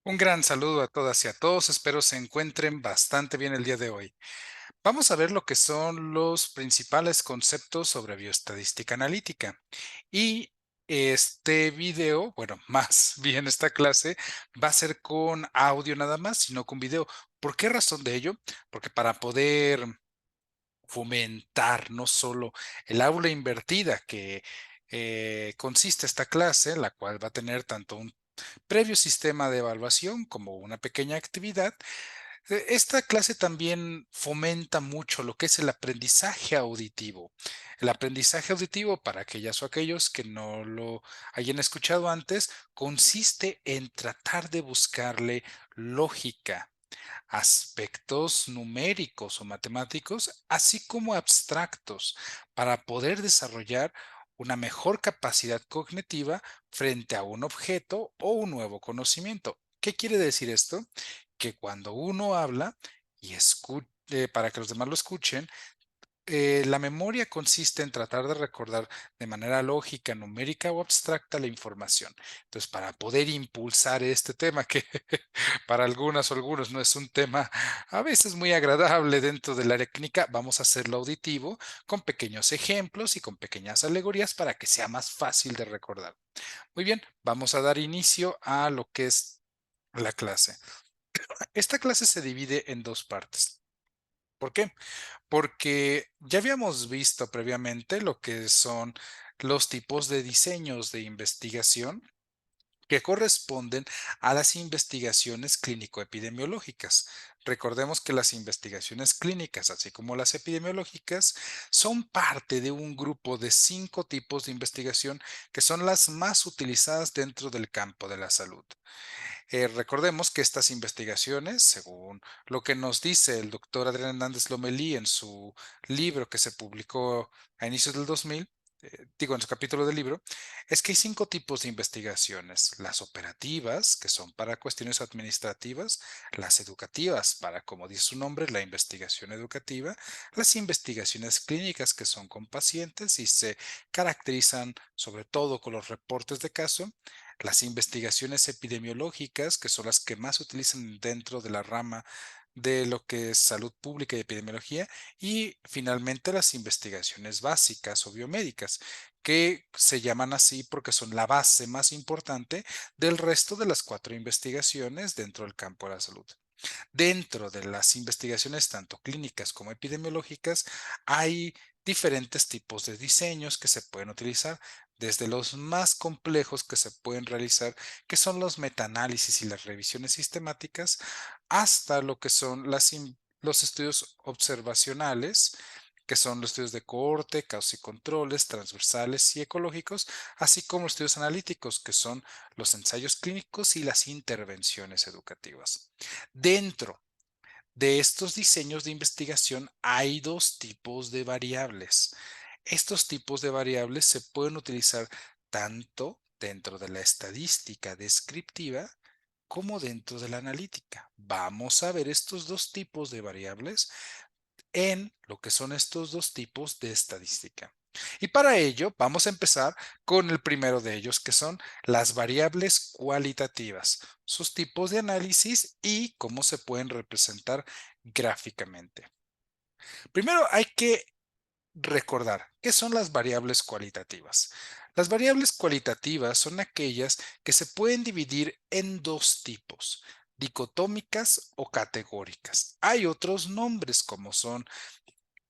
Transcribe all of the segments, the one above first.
Un gran saludo a todas y a todos, espero se encuentren bastante bien el día de hoy. Vamos a ver lo que son los principales conceptos sobre bioestadística analítica. Y este video, bueno, más bien esta clase, va a ser con audio nada más, y no con video. ¿Por qué razón de ello? Porque para poder fomentar no solo el aula invertida que consiste esta clase, la cual va a tener tanto un previo sistema de evaluación como una pequeña actividad. Esta clase también fomenta mucho lo que es el aprendizaje auditivo. El aprendizaje auditivo, para aquellas o aquellos que no lo hayan escuchado antes, consiste en tratar de buscarle lógica, aspectos numéricos o matemáticos, así como abstractos, para poder desarrollar una mejor capacidad cognitiva frente a un objeto o un nuevo conocimiento. ¿Qué quiere decir esto? Que cuando uno habla y escucha, para que los demás lo escuchen, la memoria consiste en tratar de recordar de manera lógica, numérica o abstracta la información. Entonces, para poder impulsar este tema, que para algunas o algunos no es un tema a veces muy agradable dentro de la técnica, vamos a hacerlo auditivo con pequeños ejemplos y con pequeñas alegorías para que sea más fácil de recordar. Muy bien, vamos a dar inicio a lo que es la clase. Esta clase se divide en dos partes. ¿Por qué? Porque ya habíamos visto previamente lo que son los tipos de diseños de investigación que corresponden a las investigaciones clínico-epidemiológicas. Recordemos que las investigaciones clínicas, así como las epidemiológicas, son parte de un grupo de 5 tipos de investigación que son las más utilizadas dentro del campo de la salud. Recordemos que estas investigaciones, según lo que nos dice el doctor Adrián Hernández Lomelí en su libro que se publicó a inicios del 2000, digo en su capítulo del libro, es que hay 5 tipos de investigaciones: las operativas, que son para cuestiones administrativas; las educativas, para, como dice su nombre, la investigación educativa; las investigaciones clínicas, que son con pacientes y se caracterizan sobre todo con los reportes de caso; las investigaciones epidemiológicas, que son las que más se utilizan dentro de la rama de lo que es salud pública y epidemiología; y finalmente las investigaciones básicas o biomédicas, que se llaman así porque son la base más importante del resto de las 4 investigaciones dentro del campo de la salud. Dentro de las investigaciones tanto clínicas como epidemiológicas hay diferentes tipos de diseños que se pueden utilizar, desde los más complejos que se pueden realizar, que son los metaanálisis y las revisiones sistemáticas, hasta lo que son los estudios observacionales, que son los estudios de cohorte, causa y controles, transversales y ecológicos, así como los estudios analíticos, que son los ensayos clínicos y las intervenciones educativas. Dentro de estos diseños de investigación hay 2 tipos de variables. Estos tipos de variables se pueden utilizar tanto dentro de la estadística descriptiva como dentro de la analítica. Vamos a ver estos 2 tipos de variables en lo que son estos 2 tipos de estadística. Y para ello vamos a empezar con el primero de ellos, que son las variables cualitativas, sus tipos de análisis y cómo se pueden representar gráficamente. Primero hay que recordar qué son las variables cualitativas. Las variables cualitativas son aquellas que se pueden dividir en 2 tipos: dicotómicas o categóricas. Hay otros nombres como son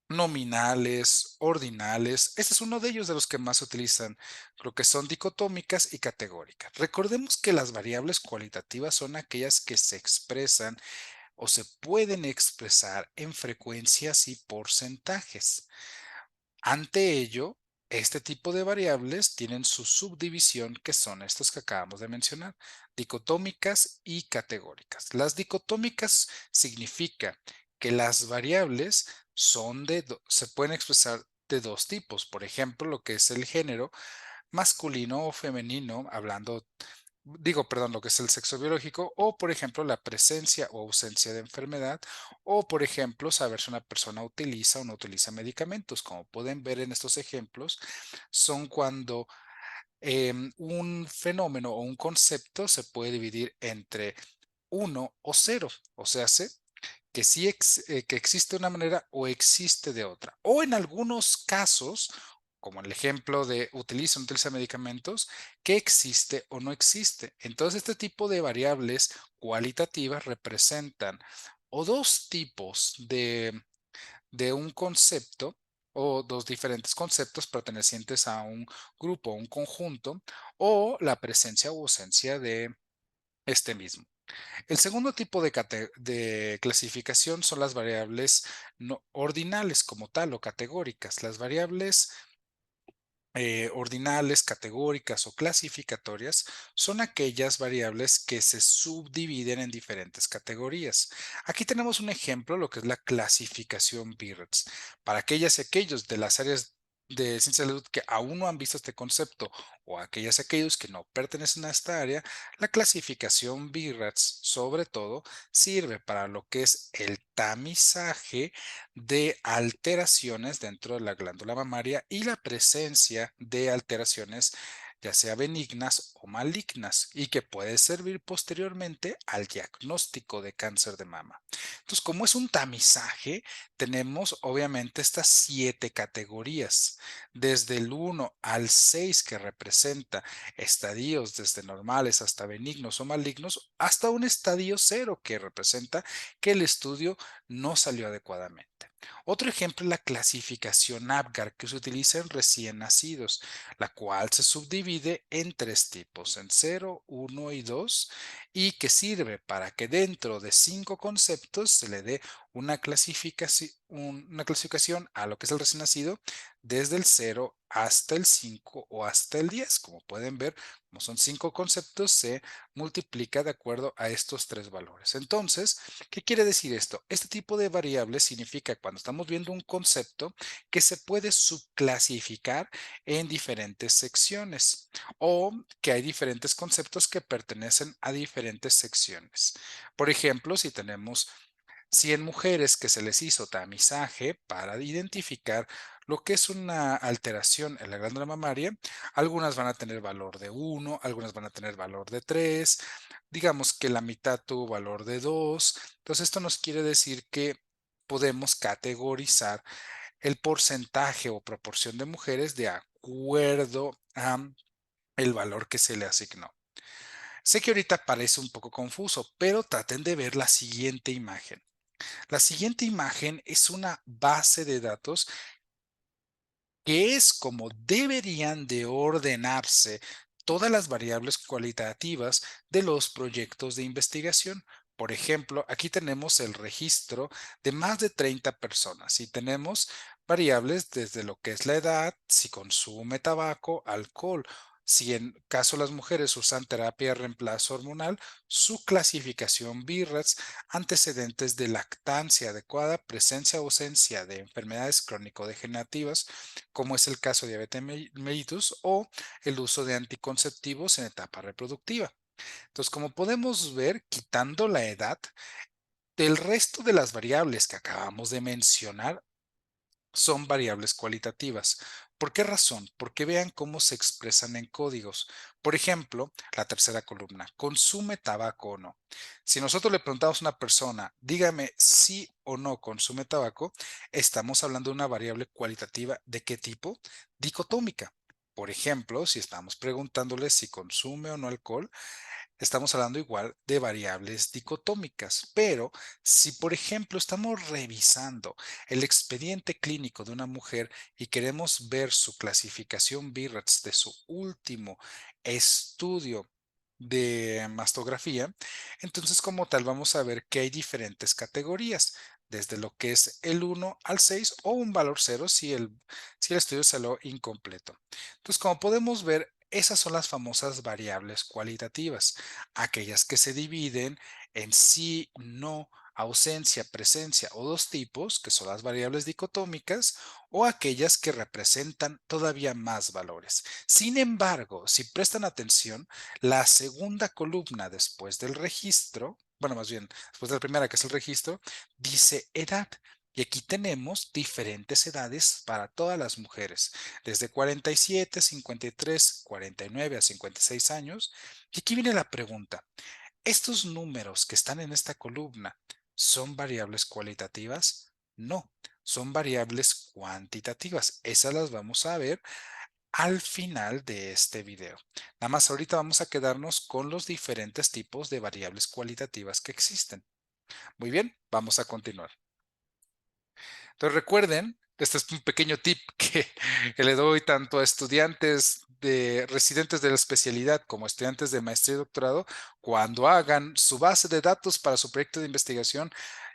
nominales, ordinales. Este es uno de ellos, de los que más se utilizan, lo que son dicotómicas y categóricas. Recordemos que las variables cualitativas son aquellas que se expresan o se pueden expresar en frecuencias y porcentajes. Ante ello, este tipo de variables tienen su subdivisión, que son estos que acabamos de mencionar: dicotómicas y categóricas. Las dicotómicas significa que las variables se pueden expresar de 2 tipos. Por ejemplo, lo que es el género masculino o femenino, lo que es el sexo biológico, o por ejemplo la presencia o ausencia de enfermedad, o por ejemplo saber si una persona utiliza o no utiliza medicamentos. Como pueden ver en estos ejemplos, son cuando un fenómeno o un concepto se puede dividir entre 1 o 0, o sea, que sí que existe de una manera o existe de otra. O en algunos casos, como el ejemplo de utiliza o no utiliza medicamentos, que existe o no existe. Entonces, este tipo de variables cualitativas representan o dos tipos de un concepto o dos diferentes conceptos pertenecientes a un grupo o un conjunto, o la presencia o ausencia de este mismo. El segundo tipo de clasificación son las variables no ordinales como tal o categóricas. Las variables ordinales, categóricas o clasificatorias son aquellas variables que se subdividen en diferentes categorías. Aquí tenemos un ejemplo, lo que es la clasificación Birretts. Para aquellas y aquellos de las áreas de ciencia de salud que aún no han visto este concepto o aquellas y aquellos que no pertenecen a esta área, la clasificación Birretts sobre todo sirve para lo que es el tamizaje de alteraciones dentro de la glándula mamaria y la presencia de alteraciones ya sea benignas o malignas y que puede servir posteriormente al diagnóstico de cáncer de mama. Entonces, como es un tamizaje, tenemos obviamente estas 7 categorías, desde el 1 al 6 que representa estadios desde normales hasta benignos o malignos, hasta un estadio 0 que representa que el estudio no salió adecuadamente. Otro ejemplo es la clasificación APGAR que se utiliza en recién nacidos, la cual se subdivide en 3 tipos, en 0, 1 y 2, y que sirve para que dentro de 5 conceptos se le dé una clasificación a lo que es el recién nacido desde el 0 hasta el 5 o hasta el 10. Como pueden ver, como son 5 conceptos, se multiplica de acuerdo a estos 3 valores. Entonces, ¿qué quiere decir esto? Este tipo de variables significa cuando estamos viendo un concepto que se puede subclasificar en diferentes secciones o que hay diferentes conceptos que pertenecen a diferentes secciones. Por ejemplo, si tenemos 100 mujeres que se les hizo tamizaje para identificar lo que es una alteración en la glándula mamaria, algunas van a tener valor de 1, algunas van a tener valor de 3, digamos que la mitad tuvo valor de 2. Entonces, esto nos quiere decir que podemos categorizar el porcentaje o proporción de mujeres de acuerdo a el valor que se le asignó. Sé que ahorita parece un poco confuso, pero traten de ver la siguiente imagen. La siguiente imagen es una base de datos que es como deberían de ordenarse todas las variables cualitativas de los proyectos de investigación. Por ejemplo, aquí tenemos el registro de más de 30 personas y tenemos variables desde lo que es la edad, si consume tabaco, alcohol. Si en caso las mujeres usan terapia de reemplazo hormonal, su clasificación BIRATS, antecedentes de lactancia adecuada, presencia o ausencia de enfermedades crónico-degenerativas, como es el caso de diabetes mellitus o el uso de anticonceptivos en etapa reproductiva. Entonces, como podemos ver, quitando la edad, el resto de las variables que acabamos de mencionar son variables cualitativas. ¿Por qué razón? Porque vean cómo se expresan en códigos. Por ejemplo, la tercera columna, ¿consume tabaco o no? Si nosotros le preguntamos a una persona, dígame si o no consume tabaco, estamos hablando de una variable cualitativa de qué tipo? Dicotómica. Por ejemplo, si estamos preguntándole si consume o no alcohol, estamos hablando igual de variables dicotómicas, pero si por ejemplo estamos revisando el expediente clínico de una mujer y queremos ver su clasificación BIRATS de su último estudio de mastografía, entonces como tal vamos a ver que hay diferentes categorías, desde lo que es el 1 al 6 o un valor 0 si el estudio salió incompleto. Entonces, como podemos ver, esas son las famosas variables cualitativas, aquellas que se dividen en sí, no, ausencia, presencia o dos tipos, que son las variables dicotómicas, o aquellas que representan todavía más valores. Sin embargo, si prestan atención, la segunda columna después del registro, bueno, más bien, después de la primera, que es el registro, dice edad. Y aquí tenemos diferentes edades para todas las mujeres, desde 47, 53, 49 a 56 años. Y aquí viene la pregunta. ¿Estos números que están en esta columna son variables cualitativas? No, son variables cuantitativas. Esas las vamos a ver al final de este video. Nada más ahorita vamos a quedarnos con los diferentes tipos de variables cualitativas que existen. Muy bien, vamos a continuar. Entonces recuerden, este es un pequeño tip que le doy tanto a estudiantes de residentes de la especialidad como estudiantes de maestría y doctorado cuando hagan su base de datos para su proyecto de investigación.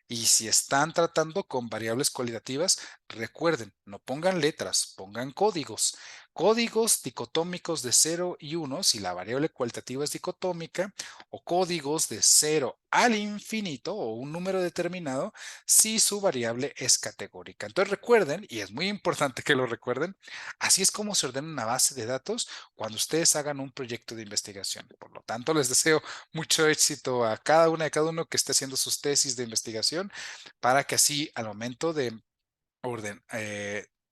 Y si están tratando con variables cualitativas, recuerden, no pongan letras, pongan códigos. Códigos dicotómicos de 0 y 1 si la variable cualitativa es dicotómica, o códigos de 0 al infinito o un número determinado si su variable es categórica. Entonces recuerden, y es muy importante que lo recuerden, así es como se ordena una base de datos cuando ustedes hagan un proyecto de investigación. Por lo tanto, les deseo mucho éxito a cada uno que esté haciendo sus tesis de investigación para que así al momento de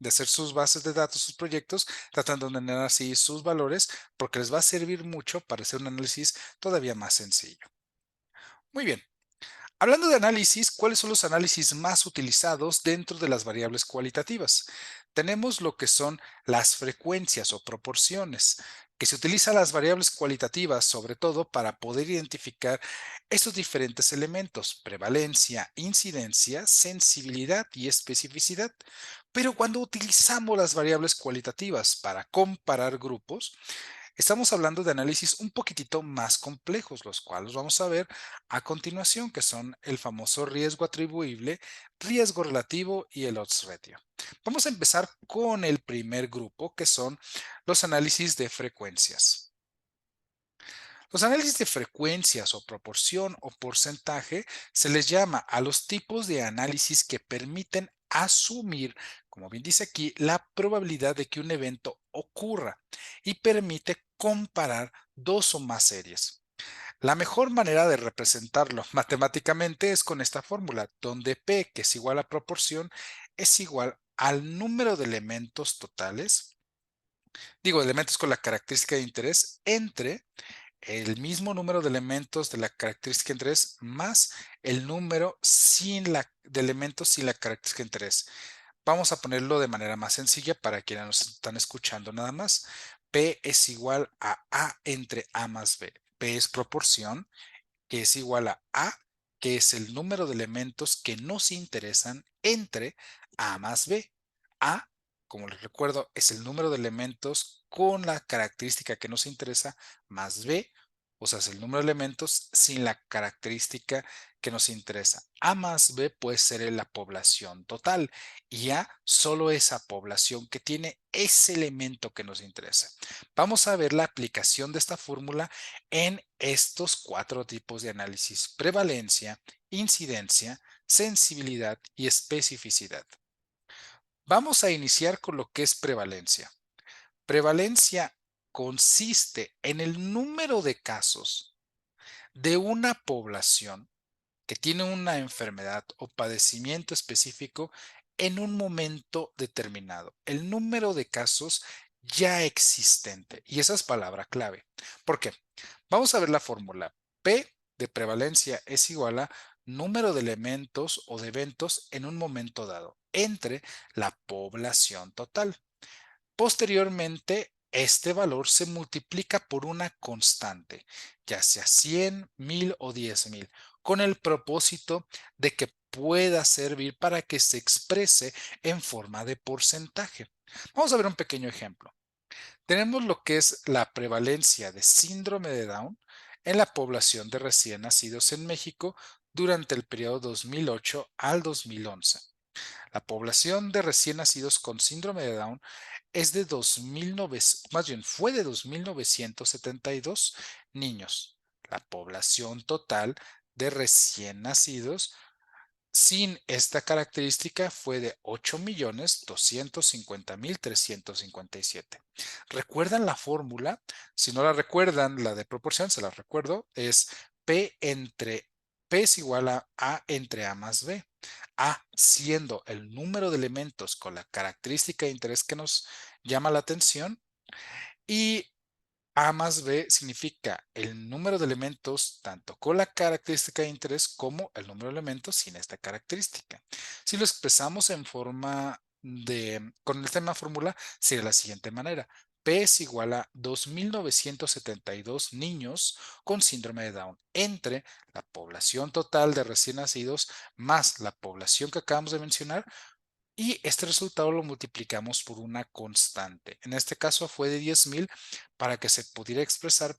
hacer sus bases de datos, sus proyectos, tratan de ordenar así sus valores porque les va a servir mucho para hacer un análisis todavía más sencillo. Muy bien. Hablando de análisis, ¿cuáles son los análisis más utilizados dentro de las variables cualitativas? Tenemos lo que son las frecuencias o proporciones, que se utilizan las variables cualitativas sobre todo para poder identificar estos diferentes elementos: prevalencia, incidencia, sensibilidad y especificidad. Pero cuando utilizamos las variables cualitativas para comparar grupos, estamos hablando de análisis un poquitito más complejos, los cuales vamos a ver a continuación, que son el famoso riesgo atribuible, riesgo relativo y el odds ratio. Vamos a empezar con el primer grupo, que son los análisis de frecuencias. Los análisis de frecuencias o proporción o porcentaje se les llama a los tipos de análisis que permiten asumir, como bien dice aquí, la probabilidad de que un evento ocurra y permite comparar dos o más series. La mejor manera de representarlo matemáticamente es con esta fórmula, donde P, que es igual a proporción, es igual al número de elementos totales, digo, elementos con la característica de interés, entre el mismo número de elementos de la característica de interés más el número de elementos sin la característica de interés. Vamos a ponerlo de manera más sencilla para quienes nos están escuchando nada más. P es igual a entre A más B. P es proporción, que es igual a, que es el número de elementos que nos interesan entre A más B. A, como les recuerdo, es el número de elementos con la característica que nos interesa, más B, o sea, es el número de elementos sin la característica que nos interesa. A más B puede ser la población total y A solo esa población que tiene ese elemento que nos interesa. Vamos a ver la aplicación de esta fórmula en estos cuatro tipos de análisis: prevalencia, incidencia, sensibilidad y especificidad. Vamos a iniciar con lo que es prevalencia. Prevalencia consiste en el número de casos de una población que tiene una enfermedad o padecimiento específico en un momento determinado. El número de casos ya existente. Y esa es palabra clave. ¿Por qué? Vamos a ver la fórmula. P de prevalencia es igual a número de elementos o de eventos en un momento dado entre la población total. Posteriormente, este valor se multiplica por una constante, ya sea 100, 1000 o 10,000, con el propósito de que pueda servir para que se exprese en forma de porcentaje. Vamos a ver un pequeño ejemplo. Tenemos lo que es la prevalencia de síndrome de Down en la población de recién nacidos en México durante el periodo 2008 al 2011. La población de recién nacidos con síndrome de Down es de 2.900, más bien fue de 2.972 niños. La población total de recién nacidos sin esta característica fue de 8.250.357. ¿Recuerdan la fórmula? Si no la recuerdan, la de proporción, se la recuerdo, es P es igual a entre A más B. A siendo el número de elementos con la característica de interés que nos llama la atención y A más B significa el número de elementos tanto con la característica de interés como el número de elementos sin esta característica. Si lo expresamos en forma con el tema fórmula, sería de la siguiente manera. P es igual a 2.972 niños con síndrome de Down entre la población total de recién nacidos más la población que acabamos de mencionar, y este resultado lo multiplicamos por una constante. En este caso fue de 10.000 para que se pudiera expresar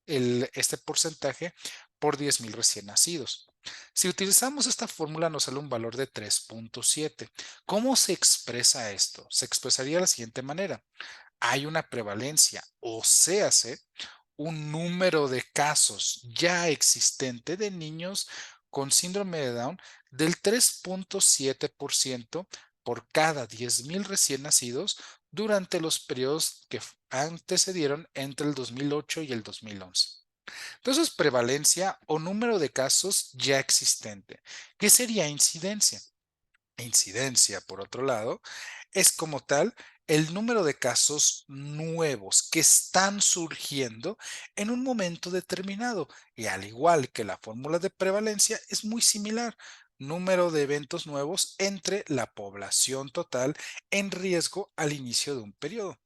este porcentaje por 10.000 recién nacidos. Si utilizamos esta fórmula nos sale un valor de 3.7. ¿Cómo se expresa esto? Se expresaría de la siguiente manera. Hay una prevalencia, o séase, un número de casos ya existente de niños con síndrome de Down del 3.7% por cada 10.000 recién nacidos durante los periodos que antecedieron entre el 2008 y el 2011. Entonces, prevalencia o número de casos ya existente. ¿Qué sería incidencia? Incidencia, por otro lado, es como tal el número de casos nuevos que están surgiendo en un momento determinado. Y al igual que la fórmula de prevalencia, es muy similar. Número de eventos nuevos entre la población total en riesgo al inicio de un periodo.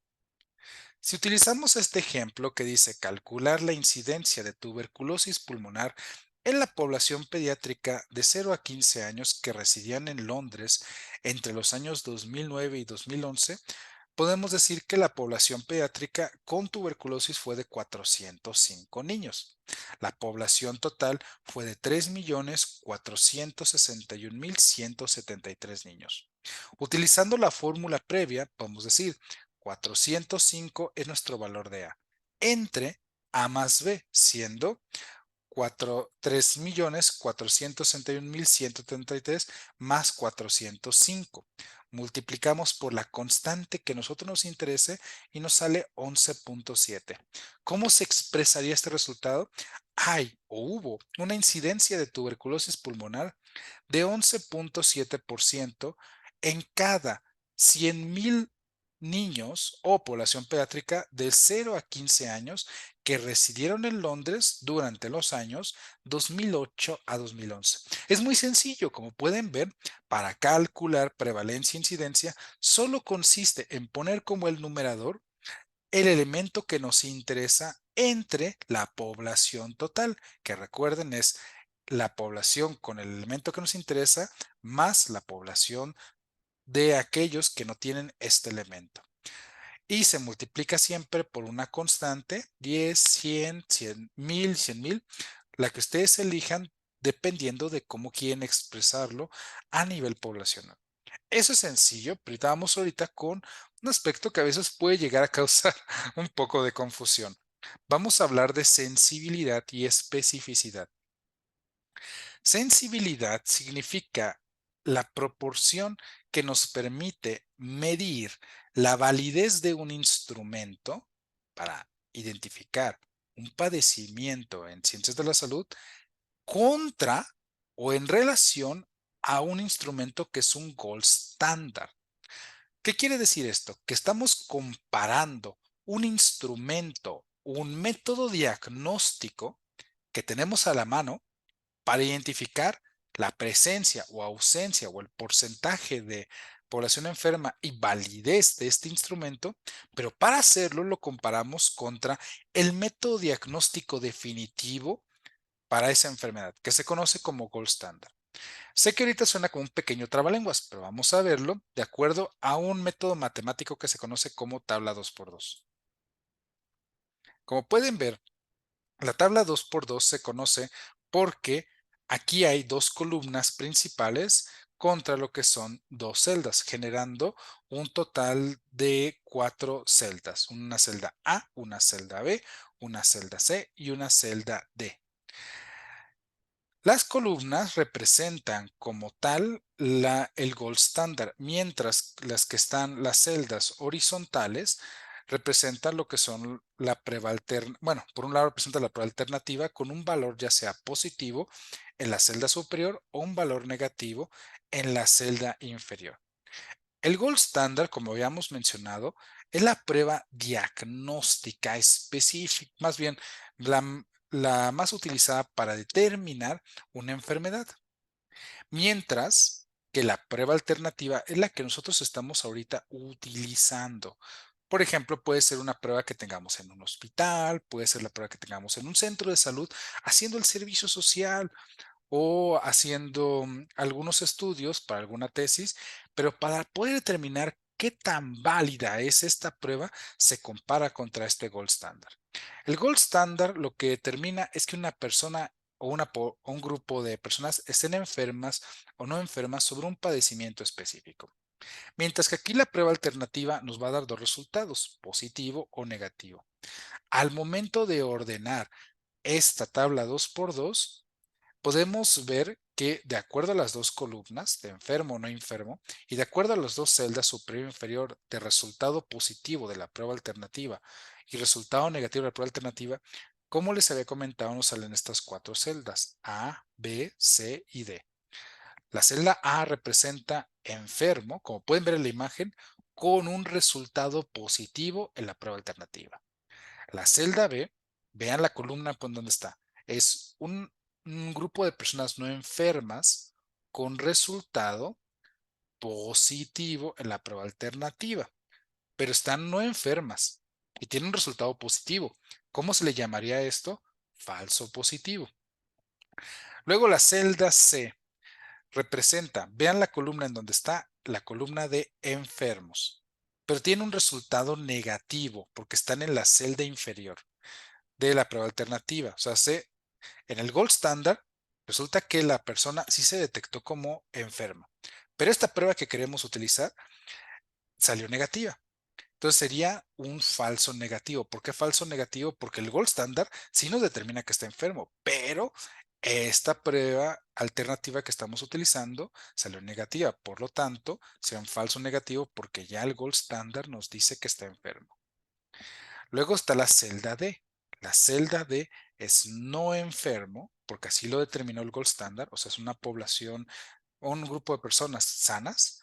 Si utilizamos este ejemplo que dice calcular la incidencia de tuberculosis pulmonar en la población pediátrica de 0 a 15 años que residían en Londres entre los años 2009 y 2011, podemos decir que la población pediátrica con tuberculosis fue de 405 niños. La población total fue de 3.461.173 niños. Utilizando la fórmula previa, podemos decir 405 es nuestro valor de A entre A más B, siendo 3.461.173 más 405. Multiplicamos por la constante que a nosotros nos interese y nos sale 11.7. ¿Cómo se expresaría este resultado? Hay o hubo una incidencia de tuberculosis pulmonar de 11.7% en cada 100.000 niños o población pediátrica de 0 a 15 años que residieron en Londres durante los años 2008 a 2011. Es muy sencillo, como pueden ver, para calcular prevalencia e incidencia solo consiste en poner como el numerador el elemento que nos interesa entre la población total, que recuerden es la población con el elemento que nos interesa más la población de aquellos que no tienen este elemento. Y se multiplica siempre por una constante, 10, 100, 100.000, 100.000, la que ustedes elijan dependiendo de cómo quieren expresarlo a nivel poblacional. Eso es sencillo, pero vamos ahorita con un aspecto que a veces puede llegar a causar un poco de confusión. Vamos a hablar de sensibilidad y especificidad. Sensibilidad significa la proporción que nos permite medir la validez de un instrumento para identificar un padecimiento en ciencias de la salud contra o en relación a un instrumento que es un gold standard. ¿Qué quiere decir esto? Que estamos comparando un instrumento, un método diagnóstico que tenemos a la mano para identificar la presencia o ausencia o el porcentaje de población enferma y validez de este instrumento, pero para hacerlo lo comparamos contra el método diagnóstico definitivo para esa enfermedad, que se conoce como gold standard. Sé que ahorita suena como un pequeño trabalenguas, pero vamos a verlo de acuerdo a un método matemático que se conoce como tabla 2x2. Como pueden ver, la tabla 2x2 se conoce porque aquí hay dos columnas principales contra lo que son dos celdas, generando un total de cuatro celdas. Una celda A, una celda B, una celda C y una celda D. Las columnas representan como tal el gold standard, mientras las celdas horizontales representan lo que son la prueba alternativa. Bueno, por un lado representa la prueba alternativa con un valor ya sea positivo en la celda superior o un valor negativo en la celda inferior. El gold standard, como habíamos mencionado, Es la prueba diagnóstica específica, más bien la más utilizada para determinar una enfermedad. Mientras que la prueba alternativa es la que nosotros estamos ahorita utilizando. Por ejemplo, puede ser una prueba que tengamos en un hospital, puede ser la prueba que tengamos en un centro de salud, haciendo el servicio social o haciendo algunos estudios para alguna tesis, pero para poder determinar qué tan válida es esta prueba, se compara contra este gold standard. El gold standard lo que determina es que una persona o un grupo de personas estén enfermas o no enfermas sobre un padecimiento específico. Mientras que aquí la prueba alternativa nos va a dar dos resultados, positivo o negativo. Al momento de ordenar esta tabla 2 por 2 podemos ver que de acuerdo a las dos columnas, de enfermo o no enfermo, y de acuerdo a las dos celdas superior e inferior de resultado positivo de la prueba alternativa y resultado negativo de la prueba alternativa, como les había comentado, nos salen estas cuatro celdas, A, B, C y D. La celda A representa enfermo, como pueden ver en la imagen, con un resultado positivo en la prueba alternativa. La celda B, vean la columna por donde está, es un grupo de personas no enfermas con resultado positivo en la prueba alternativa, pero están no enfermas y tienen un resultado positivo. ¿Cómo se le llamaría esto? Falso positivo. Luego la celda C representa, vean la columna en donde está la columna de enfermos, pero tiene un resultado negativo porque están en la celda inferior de la prueba alternativa. O sea, en el gold standard resulta que la persona sí se detectó como enferma, pero esta prueba que queremos utilizar salió negativa. Entonces sería un falso negativo. ¿Por qué falso negativo? Porque el gold standard sí nos determina que está enfermo, pero esta prueba alternativa que estamos utilizando salió negativa. Por lo tanto, será un falso negativo porque ya el gold standard nos dice que está enfermo. Luego está la celda D. La celda D es no enfermo, porque así lo determinó el gold standard, o sea, es una población o un grupo de personas sanas,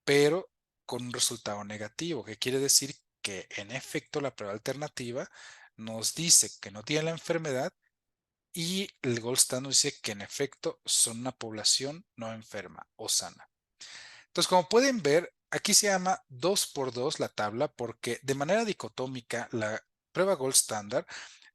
pero con un resultado negativo, que quiere decir que en efecto la prueba alternativa nos dice que no tiene la enfermedad y el gold standard nos dice que en efecto son una población no enferma o sana. Entonces, como pueden ver, aquí se llama 2 por 2 la tabla porque de manera dicotómica la prueba Gold Standard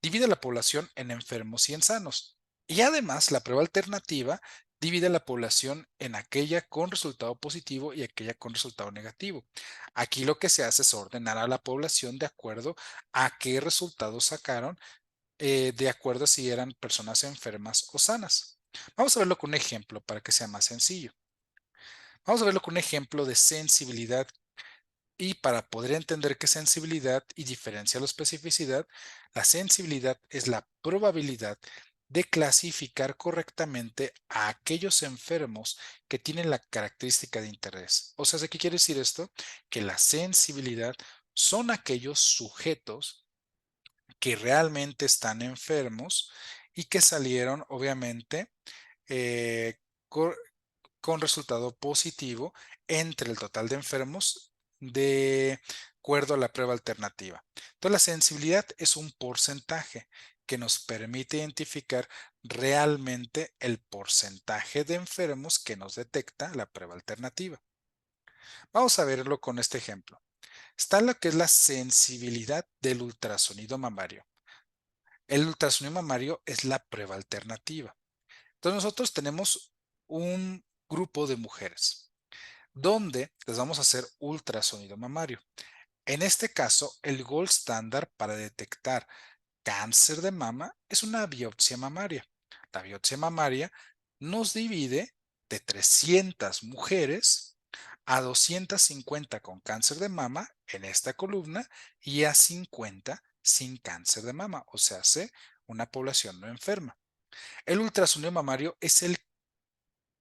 divide la población en enfermos y en sanos. Y además la prueba alternativa divide la población en aquella con resultado positivo y aquella con resultado negativo. Aquí lo que se hace es ordenar a la población de acuerdo a qué resultados sacaron, de acuerdo a si eran personas enfermas o sanas. Vamos a verlo con un ejemplo para que sea más sencillo. Vamos a verlo con un ejemplo de sensibilidad y para poder entender qué es sensibilidad y diferencia la especificidad, la sensibilidad es la probabilidad de clasificar correctamente a aquellos enfermos que tienen la característica de interés. O sea, ¿qué quiere decir esto? Que la sensibilidad son aquellos sujetos que realmente están enfermos y que salieron, obviamente, eh, con resultado positivo entre el total de enfermos de acuerdo a la prueba alternativa. Entonces, la sensibilidad es un porcentaje que nos permite identificar realmente el porcentaje de enfermos que nos detecta la prueba alternativa. Vamos a verlo con este ejemplo. Está lo que es la sensibilidad del ultrasonido mamario. El ultrasonido mamario es la prueba alternativa. Entonces nosotros tenemos un grupo de mujeres donde les vamos a hacer ultrasonido mamario. En este caso, el gold standard para detectar cáncer de mama es una biopsia mamaria. La biopsia mamaria nos divide de 300 mujeres a 250 con cáncer de mama en esta columna y a 50 sin cáncer de mama, o sea, hace una población no enferma. El ultrasonido mamario es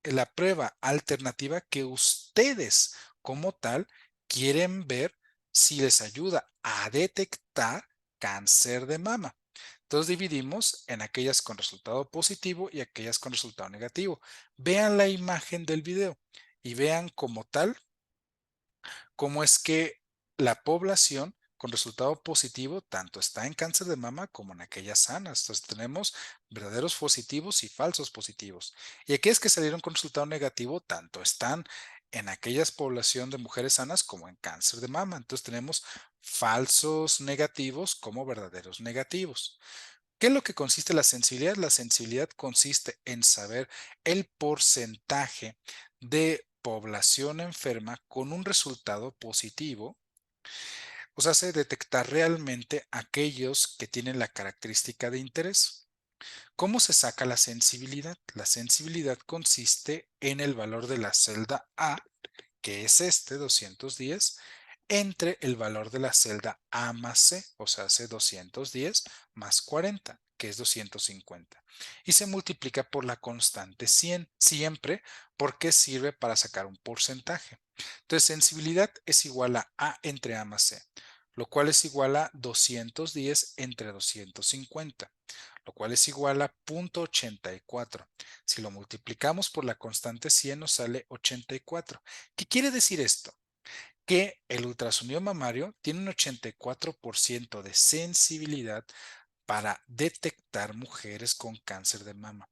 la prueba alternativa que ustedes como tal quieren ver si les ayuda a detectar cáncer de mama. Entonces dividimos en aquellas con resultado positivo y aquellas con resultado negativo. Vean la imagen del video y vean como tal cómo es que la población con resultado positivo tanto está en cáncer de mama como en aquellas sanas. Entonces tenemos verdaderos positivos y falsos positivos. Y aquellas que salieron con resultado negativo tanto están en aquellas población de mujeres sanas como en cáncer de mama. Entonces tenemos falsos negativos como verdaderos negativos. ¿Qué es lo que consiste la sensibilidad? La sensibilidad consiste en saber el porcentaje de población enferma con un resultado positivo, o sea, se detectar realmente aquellos que tienen la característica de interés. ¿Cómo se saca la sensibilidad? La sensibilidad consiste en el valor de la celda A, que es este 210, entre el valor de la celda A más C, o sea, hace 210 más 40, que es 250. Y se multiplica por la constante 100, siempre porque sirve para sacar un porcentaje. Entonces, sensibilidad es igual a A entre A más C, lo cual es igual a 210 entre 250, lo cual es igual a 0.84. Si lo multiplicamos por la constante 100 nos sale 84. ¿Qué quiere decir esto? Que el ultrasonido mamario tiene un 84% de sensibilidad para detectar mujeres con cáncer de mama.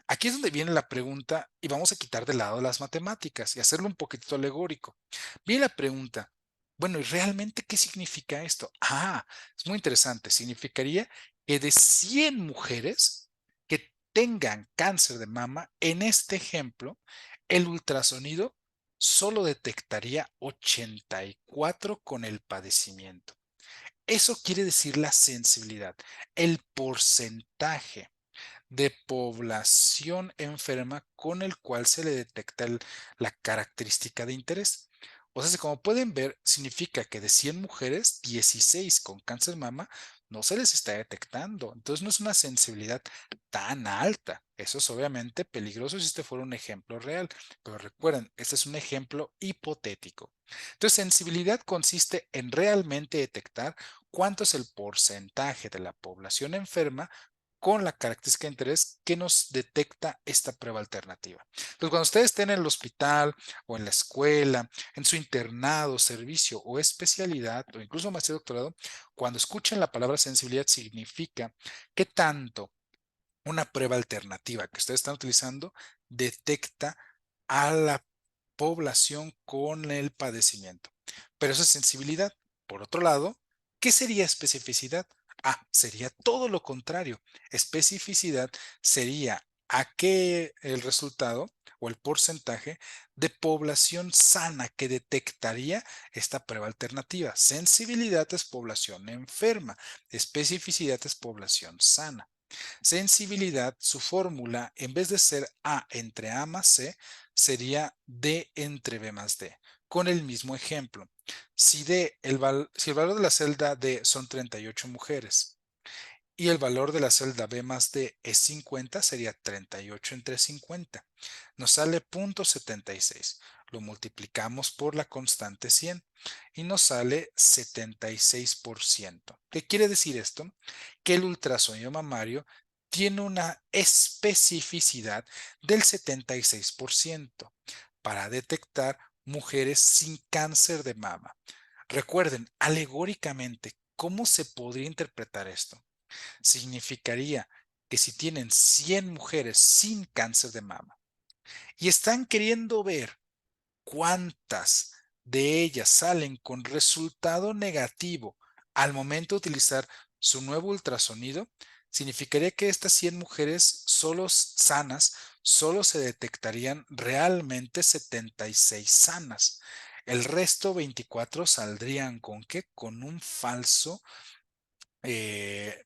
Aquí es donde viene la pregunta y vamos a quitar de lado las matemáticas y hacerlo un poquito alegórico. Viene la pregunta, bueno, ¿y realmente qué significa esto? Ah, es muy interesante. Significaría que de 100 mujeres que tengan cáncer de mama, en este ejemplo, el ultrasonido solo detectaría 84 con el padecimiento. Eso quiere decir la sensibilidad, el porcentaje de población enferma con el cual se le detecta la característica de interés. O sea, como pueden ver, significa que de 100 mujeres, 16 con cáncer de mama no se les está detectando. Entonces no es una sensibilidad tan alta. Eso es obviamente peligroso si este fuera un ejemplo real. Pero recuerden, este es un ejemplo hipotético. Entonces, sensibilidad consiste en realmente detectar cuánto es el porcentaje de la población enferma con la característica de interés que nos detecta esta prueba alternativa. Entonces, cuando ustedes estén en el hospital o en la escuela, en su internado, servicio o especialidad, o incluso maestría y doctorado, cuando escuchen la palabra sensibilidad significa que tanto una prueba alternativa que ustedes están utilizando detecta a la población con el padecimiento. Pero eso es sensibilidad. Por otro lado, ¿qué sería especificidad? Ah, sería todo lo contrario. Especificidad sería a qué el resultado o el porcentaje de población sana que detectaría esta prueba alternativa. Sensibilidad es población enferma, especificidad es población sana. Sensibilidad, su fórmula, en vez de ser A entre A más C, sería D entre B más D. Con el mismo ejemplo, si el valor de la celda D son 38 mujeres y el valor de la celda B más D es 50, sería 38 entre 50. Nos sale 0.76. Lo multiplicamos por la constante 100 y nos sale 76%. ¿Qué quiere decir esto? Que el ultrasonido mamario tiene una especificidad del 76% para detectar mujeres sin cáncer de mama. Recuerden, alegóricamente, ¿cómo se podría interpretar esto? Significaría que si tienen 100 mujeres sin cáncer de mama y están queriendo ver cuántas de ellas salen con resultado negativo al momento de utilizar su nuevo ultrasonido, significaría que estas 100 mujeres solo sanas, solo se detectarían realmente 76 sanas. El resto 24 saldrían con qué? Con un falso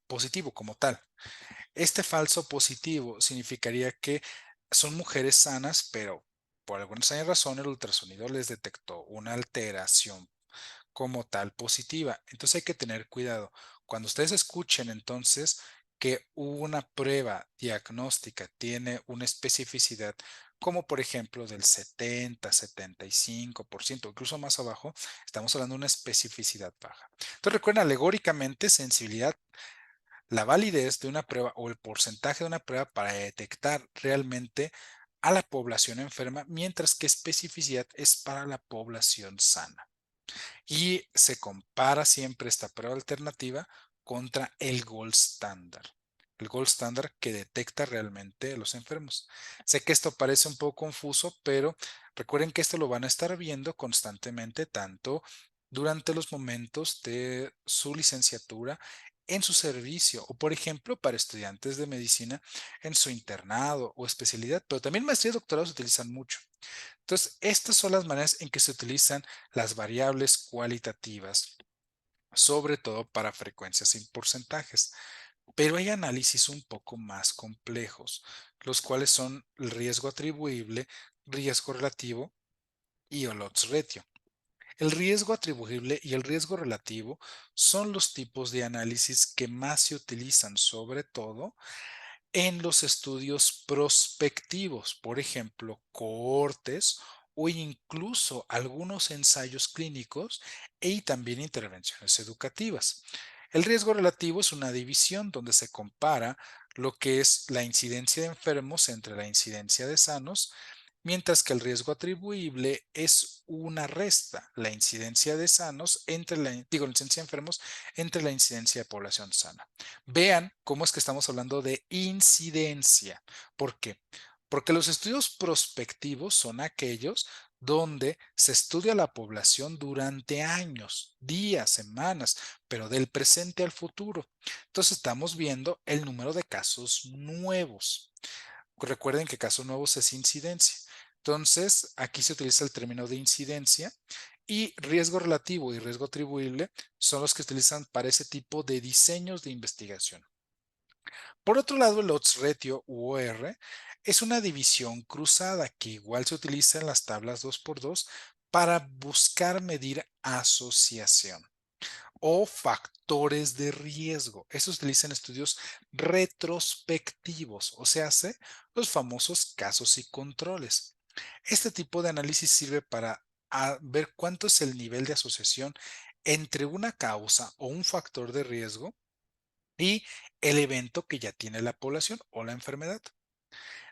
positivo como tal. Este falso positivo significaría que son mujeres sanas, pero por alguna extraña razón el ultrasonido les detectó una alteración como tal positiva. Entonces hay que tener cuidado. Cuando ustedes escuchen entonces que una prueba diagnóstica tiene una especificidad como por ejemplo del 70, 75%, incluso más abajo, estamos hablando de una especificidad baja. Entonces recuerden alegóricamente sensibilidad, la validez de una prueba o el porcentaje de una prueba para detectar realmente a la población enferma, mientras que especificidad es para la población sana. y se compara siempre esta prueba alternativa contra el gold standard. El gold standard que detecta realmente a los enfermos. Sé que esto parece un poco confuso, pero recuerden que esto lo van a estar viendo constantemente tanto durante los momentos de su licenciatura en su servicio o, por ejemplo, para estudiantes de medicina en su internado o especialidad, pero también maestría y doctorado se utilizan mucho. Entonces, estas son las maneras en que se utilizan las variables cualitativas, sobre todo para frecuencias y porcentajes. Pero hay análisis un poco más complejos, los cuales son el riesgo atribuible, riesgo relativo y el odds ratio. El riesgo atribuible y el riesgo relativo son los tipos de análisis que más se utilizan, sobre todo en los estudios prospectivos, por ejemplo, cohortes o incluso algunos ensayos clínicos y también intervenciones educativas. El riesgo relativo es una división donde se compara lo que es la incidencia de enfermos entre la incidencia de sanos, mientras que el riesgo atribuible es una resta, la incidencia de sanos entre la incidencia de enfermos entre la incidencia de población sana. Vean cómo es que estamos hablando de incidencia. ¿Por qué? Porque los estudios prospectivos son aquellos donde se estudia la población durante años, días, semanas, pero del presente al futuro. Entonces estamos viendo el número de casos nuevos. Recuerden que casos nuevos es incidencia. Entonces, aquí se utiliza el término de incidencia y riesgo relativo y riesgo atribuible son los que se utilizan para ese tipo de diseños de investigación. Por otro lado, el odds ratio u OR es una división cruzada que igual se utiliza en las tablas 2x2 para buscar medir asociación o factores de riesgo. Eso se utiliza en estudios retrospectivos, o sea, hace los famosos casos y controles. Este tipo de análisis sirve para ver cuánto es el nivel de asociación entre una causa o un factor de riesgo y el evento que ya tiene la población o la enfermedad.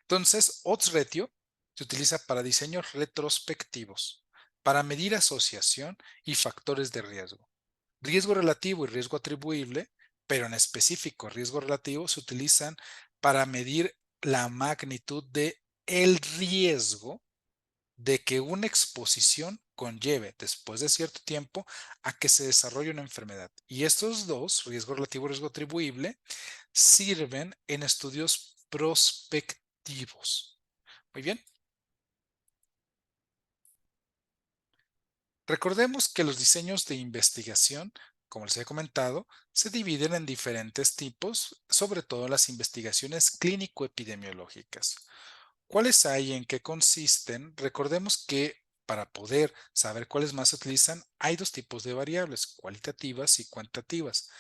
Entonces, odds ratio se utiliza para diseños retrospectivos, para medir asociación y factores de riesgo. Riesgo relativo y riesgo atribuible, pero en específico riesgo relativo se utilizan para medir la magnitud de el riesgo de que una exposición conlleve después de cierto tiempo a que se desarrolle una enfermedad. Y estos dos, riesgo relativo y riesgo atribuible, sirven en estudios prospectivos. Muy bien. Recordemos que los diseños de investigación, como les he comentado, se dividen en diferentes tipos, sobre todo las investigaciones clínico-epidemiológicas. ¿Cuáles hay y en qué consisten? Recordemos que para poder saber cuáles más se utilizan, hay dos tipos de variables, cualitativas y cuantitativas.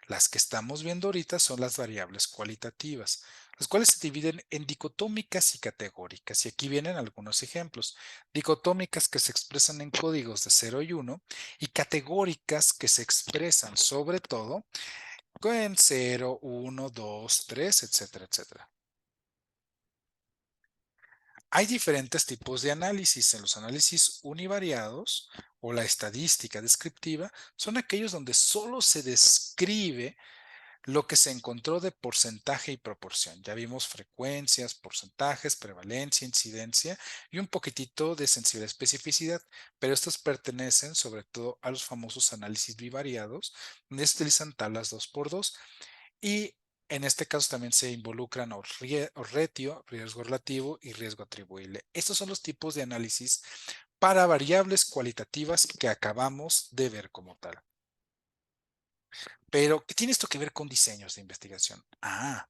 Las que estamos viendo ahorita son las variables cualitativas, las cuales se dividen en dicotómicas y categóricas. Y aquí vienen algunos ejemplos. Dicotómicas que se expresan en códigos de 0 y 1 y categóricas que se expresan sobre todo en 0, 1, 2, 3, etcétera, etcétera. Hay diferentes tipos de análisis. En los análisis univariados o la estadística descriptiva son aquellos donde solo se describe lo que se encontró de porcentaje y proporción. Ya vimos frecuencias, porcentajes, prevalencia, incidencia y un poquitito de sensible especificidad, pero estos pertenecen sobre todo a los famosos análisis bivariados, donde se utilizan tablas 2x2 y en este caso también se involucran retio, riesgo relativo y riesgo atribuible. Estos son los tipos de análisis para variables cualitativas que acabamos de ver como tal. Pero, ¿qué tiene esto que ver con diseños de investigación? Ah,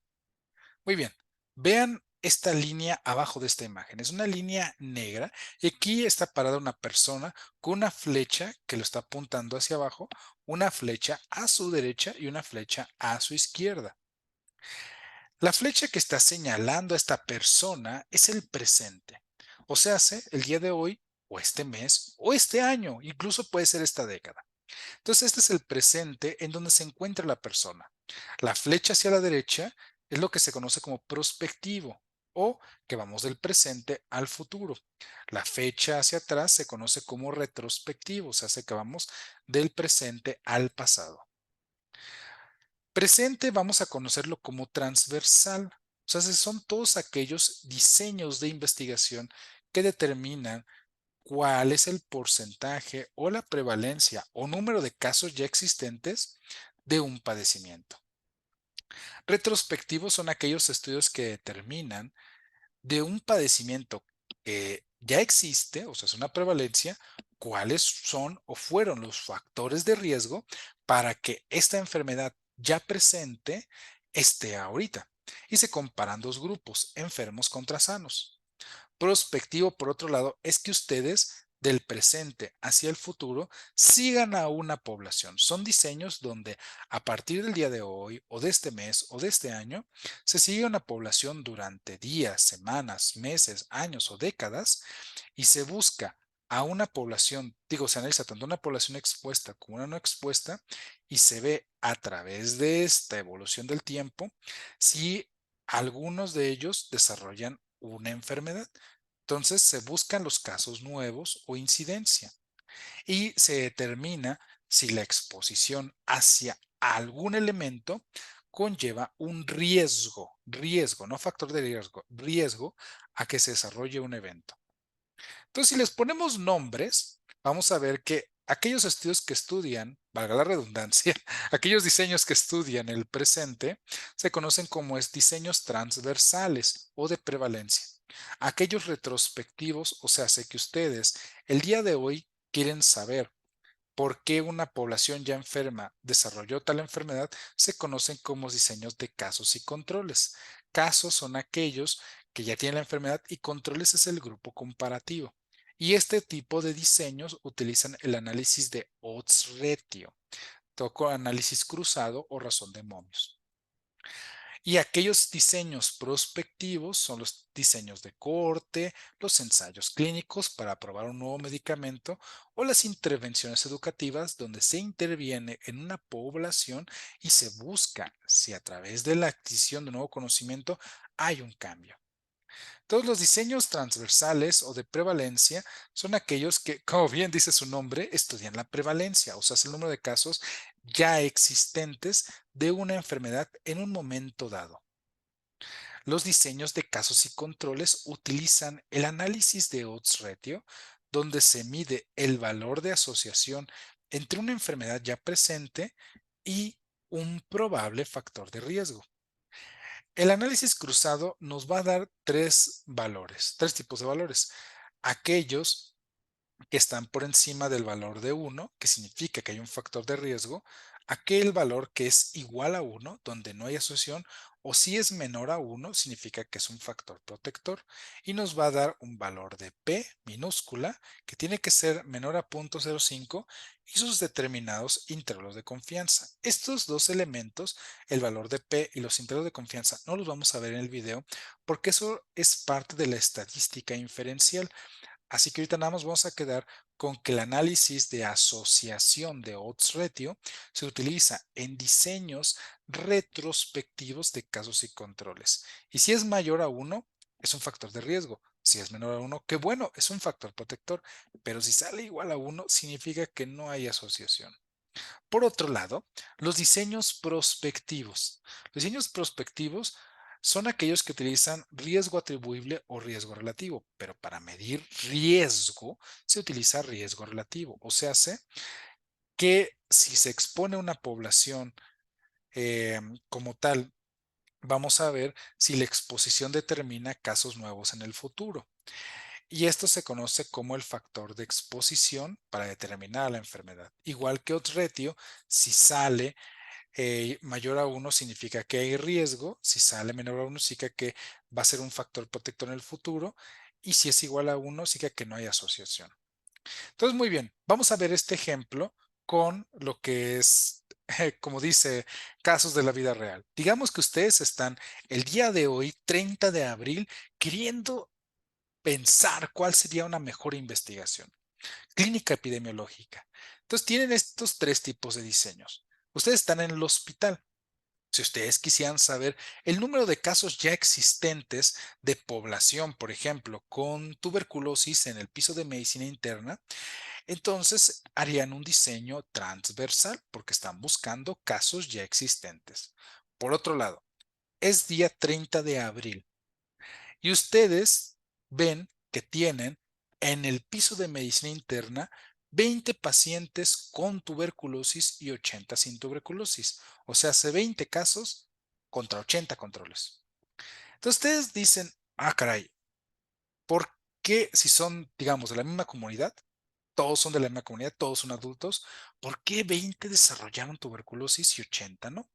muy bien. Vean esta línea abajo de esta imagen. Es una línea negra y aquí está parada una persona con una flecha que lo está apuntando hacia abajo, una flecha a su derecha y una flecha a su izquierda. La flecha que está señalando a esta persona es el presente. O sea, hace el día de hoy, o este mes, o este año, incluso puede ser esta década. Entonces, este es el presente en donde se encuentra la persona. La flecha hacia la derecha es lo que se conoce como prospectivo. o que vamos del presente al futuro. La fecha hacia atrás se conoce como retrospectivo, o sea, hace que vamos del presente al pasado. Presente vamos a conocerlo como transversal, o sea, son todos aquellos diseños de investigación que determinan cuál es el porcentaje o la prevalencia o número de casos ya existentes de un padecimiento. Retrospectivos son aquellos estudios que determinan de un padecimiento que ya existe, o sea, es una prevalencia, cuáles son o fueron los factores de riesgo para que esta enfermedad ya presente esté ahorita. Y se comparan dos grupos, enfermos contra sanos. Prospectivo, por otro lado, es que ustedes del presente hacia el futuro sigan a una población. Son diseños donde a partir del día de hoy o de este mes o de este año se sigue a una población durante días, semanas, meses, años o décadas y se busca a una población, digo, se analiza tanto una población expuesta como una no expuesta y se ve a través de esta evolución del tiempo si algunos de ellos desarrollan una enfermedad. Entonces se buscan los casos nuevos o incidencia y se determina si la exposición hacia algún elemento conlleva un riesgo, no factor de riesgo a que se desarrolle un evento. Entonces, si les ponemos nombres, vamos a ver que aquellos estudios que estudian, valga la redundancia, aquellos diseños que estudian el presente, se conocen como diseños transversales o de prevalencia. Aquellos retrospectivos, o sea, sé que ustedes el día de hoy quieren saber por qué una población ya enferma desarrolló tal enfermedad, se conocen como diseños de casos y controles. Casos son aquellos que ya tienen la enfermedad y controles es el grupo comparativo. Y este tipo de diseños utilizan el análisis de odds ratio, toco análisis cruzado o razón de momios. Y aquellos diseños prospectivos son los diseños de cohorte, los ensayos clínicos para probar un nuevo medicamento o las intervenciones educativas donde se interviene en una población y se busca si a través de la adquisición de nuevo conocimiento hay un cambio. Todos los diseños transversales o de prevalencia son aquellos que, como bien dice su nombre, estudian la prevalencia, o sea, es el número de casos ya existentes de una enfermedad en un momento dado. Los diseños de casos y controles utilizan el análisis de odds ratio, donde se mide el valor de asociación entre una enfermedad ya presente y un probable factor de riesgo. El análisis cruzado nos va a dar tres tipos de valores. Aquellos que están por encima del valor de 1, que significa que hay un factor de riesgo, aquel valor que es igual a 1, donde no hay asociación, o si es menor a 1, significa que es un factor protector, y nos va a dar un valor de P minúscula, que tiene que ser menor a 0.05, y sus determinados intervalos de confianza. Estos dos elementos, el valor de P y los intervalos de confianza, no los vamos a ver en el video, porque eso es parte de la estadística inferencial. Así que ahorita nada más vamos a quedar con que el análisis de asociación de odds ratio se utiliza en diseños retrospectivos de casos y controles. Y si es mayor a 1, es un factor de riesgo. Si es menor a 1, qué bueno, es un factor protector. Pero si sale igual a 1, significa que no hay asociación. Por otro lado, los diseños prospectivos. Los diseños prospectivos son aquellos que utilizan riesgo atribuible o riesgo relativo, pero para medir riesgo se utiliza riesgo relativo. O sea, hace que si se expone una población como tal, vamos a ver si la exposición determina casos nuevos en el futuro. Y esto se conoce como el factor de exposición para determinar la enfermedad. Igual que odds ratio, si sale mayor a 1 significa que hay riesgo, si sale menor a 1 significa que va a ser un factor protector en el futuro y si es igual a 1 significa que no hay asociación. Entonces, muy bien, vamos a ver este ejemplo con lo que es, como dice, casos de la vida real. Digamos que ustedes están el día de hoy, 30 de abril, queriendo pensar cuál sería una mejor investigación. Clínica epidemiológica. Entonces, tienen estos tres tipos de diseños. Ustedes están en el hospital. Si ustedes quisieran saber el número de casos ya existentes de población, por ejemplo, con tuberculosis en el piso de medicina interna, entonces harían un diseño transversal porque están buscando casos ya existentes. Por otro lado, es día 30 de abril y ustedes ven que tienen en el piso de medicina interna 20 pacientes con tuberculosis y 80 sin tuberculosis. O sea, hace 20 casos contra 80 controles. Entonces ustedes dicen, ah, caray, ¿por qué si son, digamos, de la misma comunidad? Todos son de la misma comunidad, todos son adultos. ¿Por qué 20 desarrollaron tuberculosis y 80 no?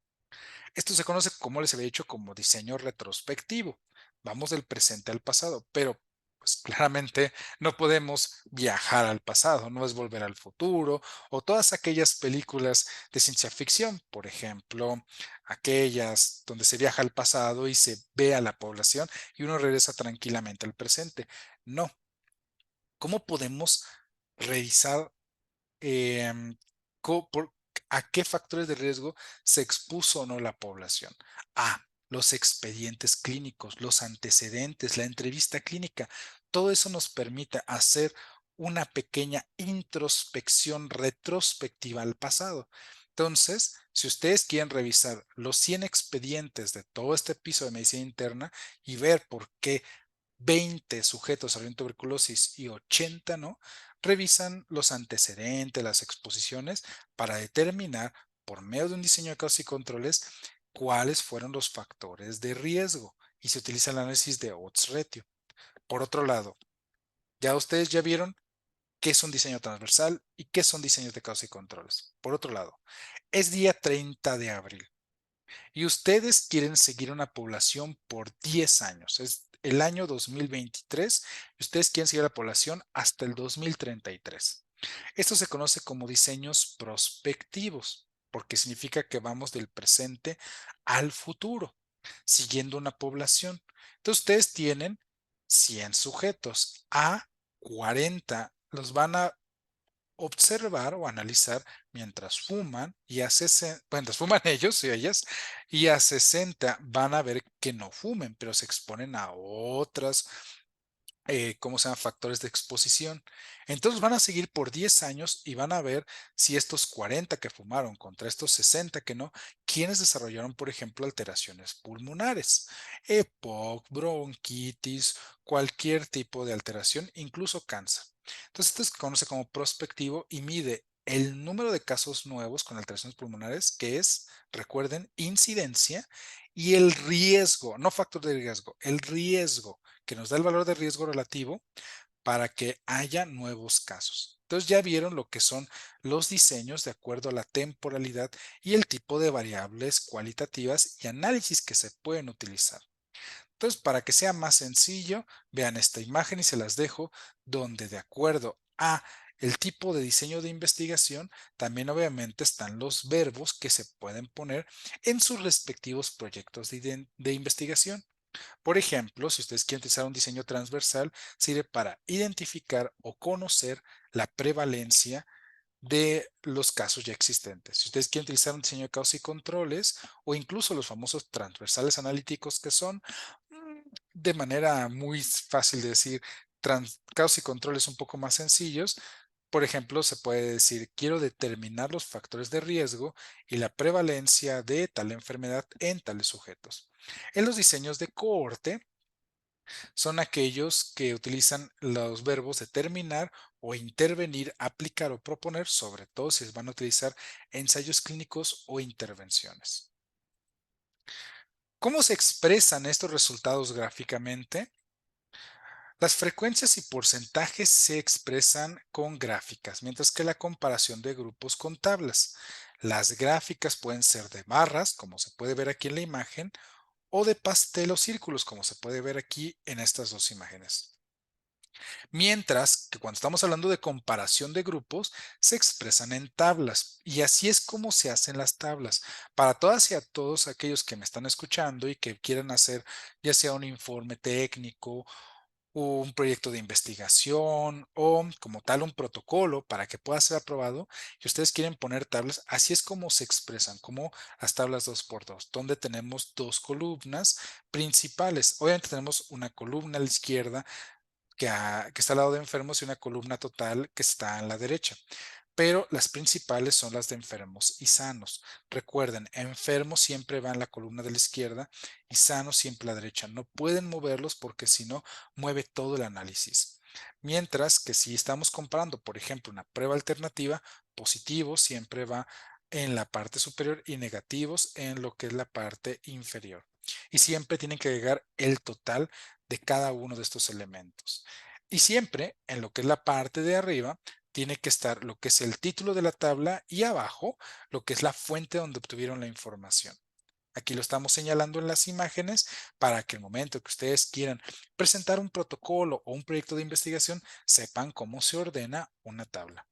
Esto se conoce, como les había dicho, como diseño retrospectivo. Vamos del presente al pasado, pero pues claramente no podemos viajar al pasado, no es volver al futuro o todas aquellas películas de ciencia ficción, por ejemplo, aquellas donde se viaja al pasado y se ve a la población y uno regresa tranquilamente al presente. No. ¿Cómo podemos revisar em, a qué factores de riesgo se expuso o no la población? A los expedientes clínicos, los antecedentes, la entrevista clínica. Todo eso nos permite hacer una pequeña introspección retrospectiva al pasado. Entonces, si ustedes quieren revisar los 100 expedientes de todo este piso de medicina interna y ver por qué 20 sujetos desarrollan tuberculosis y 80 no, revisan los antecedentes, las exposiciones para determinar por medio de un diseño de causas y controles cuáles fueron los factores de riesgo y se utiliza el análisis de odds ratio. Por otro lado, ya ustedes ya vieron qué es un diseño transversal y qué son diseños de causas y controles. Por otro lado, es día 30 de abril y ustedes quieren seguir una población por 10 años. Es el año 2023 y ustedes quieren seguir a la población hasta el 2033. Esto se conoce como diseños prospectivos, porque significa que vamos del presente al futuro, siguiendo una población. Entonces ustedes tienen 100 sujetos a 40, los van a observar o analizar mientras fuman y a 60, mientras fuman ellos y ellas, y a 60 van a ver que no fumen, pero se exponen a otras ¿cómo se llama? Factores de exposición. Entonces van a seguir por 10 años y van a ver si estos 40 que fumaron contra estos 60 que no, quienes desarrollaron, por ejemplo, alteraciones pulmonares, EPOC, bronquitis, cualquier tipo de alteración, incluso cáncer. Entonces esto se conoce como prospectivo y mide el número de casos nuevos con alteraciones pulmonares, que es, recuerden, incidencia y el riesgo, no factor de riesgo, el riesgo que nos da el valor de riesgo relativo para que haya nuevos casos. Entonces ya vieron lo que son los diseños de acuerdo a la temporalidad y el tipo de variables cualitativas y análisis que se pueden utilizar. Entonces, para que sea más sencillo, vean esta imagen y se las dejo, donde de acuerdo a el tipo de diseño de investigación, también obviamente están los verbos que se pueden poner en sus respectivos proyectos de investigación. Por ejemplo, si ustedes quieren utilizar un diseño transversal, sirve para identificar o conocer la prevalencia de los casos ya existentes. Si ustedes quieren utilizar un diseño de causas y controles o incluso los famosos transversales analíticos que son de manera muy fácil de decir, causas y controles un poco más sencillos. Por ejemplo, se puede decir, quiero determinar los factores de riesgo y la prevalencia de tal enfermedad en tales sujetos. En los diseños de cohorte, son aquellos que utilizan los verbos determinar o intervenir, aplicar o proponer, sobre todo si van a utilizar ensayos clínicos o intervenciones. ¿Cómo se expresan estos resultados gráficamente? Las frecuencias y porcentajes se expresan con gráficas, mientras que la comparación de grupos con tablas. Las gráficas pueden ser de barras, como se puede ver aquí en la imagen, o de pastel o círculos, como se puede ver aquí en estas dos imágenes. Mientras que cuando estamos hablando de comparación de grupos, se expresan en tablas. Y así es como se hacen las tablas. Para todas y a todos aquellos que me están escuchando y que quieran hacer ya sea un informe técnico un proyecto de investigación o como tal un protocolo para que pueda ser aprobado y ustedes quieren poner tablas, así es como se expresan, como las tablas 2x2, donde tenemos dos columnas principales. Obviamente tenemos una columna a la izquierda que está al lado de enfermos y una columna total que está a la derecha. Pero las principales son las de enfermos y sanos. Recuerden, enfermos siempre va en la columna de la izquierda y sanos siempre a la derecha. No pueden moverlos porque si no, mueve todo el análisis. Mientras que si estamos comparando, por ejemplo, una prueba alternativa, positivo siempre va en la parte superior y negativos en lo que es la parte inferior. Y siempre tienen que agregar el total de cada uno de estos elementos. Y siempre en lo que es la parte de arriba tiene que estar lo que es el título de la tabla y abajo lo que es la fuente donde obtuvieron la información. Aquí lo estamos señalando en las imágenes para que el momento que ustedes quieran presentar un protocolo o un proyecto de investigación sepan cómo se ordena una tabla.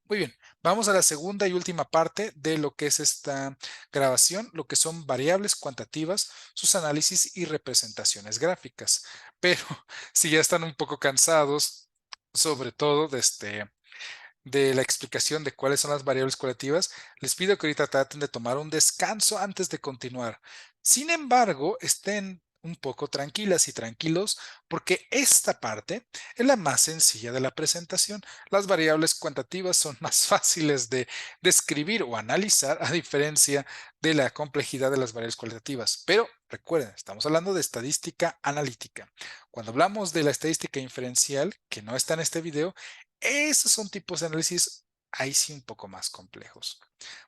Muy bien, vamos a la segunda y última parte de lo que es esta grabación, lo que son variables cuantitativas, sus análisis y representaciones gráficas. Pero si ya están un poco cansados, sobre todo de la explicación de cuáles son las variables cualitativas, les pido que ahorita traten de tomar un descanso antes de continuar. Sin embargo, estén un poco tranquilas y tranquilos porque esta parte es la más sencilla de la presentación. Las variables cuantitativas son más fáciles de describir o analizar a diferencia de la complejidad de las variables cualitativas. Pero recuerden, estamos hablando de estadística analítica. Cuando hablamos de la estadística inferencial, que no está en este video, esos son tipos de análisis ahí sí un poco más complejos.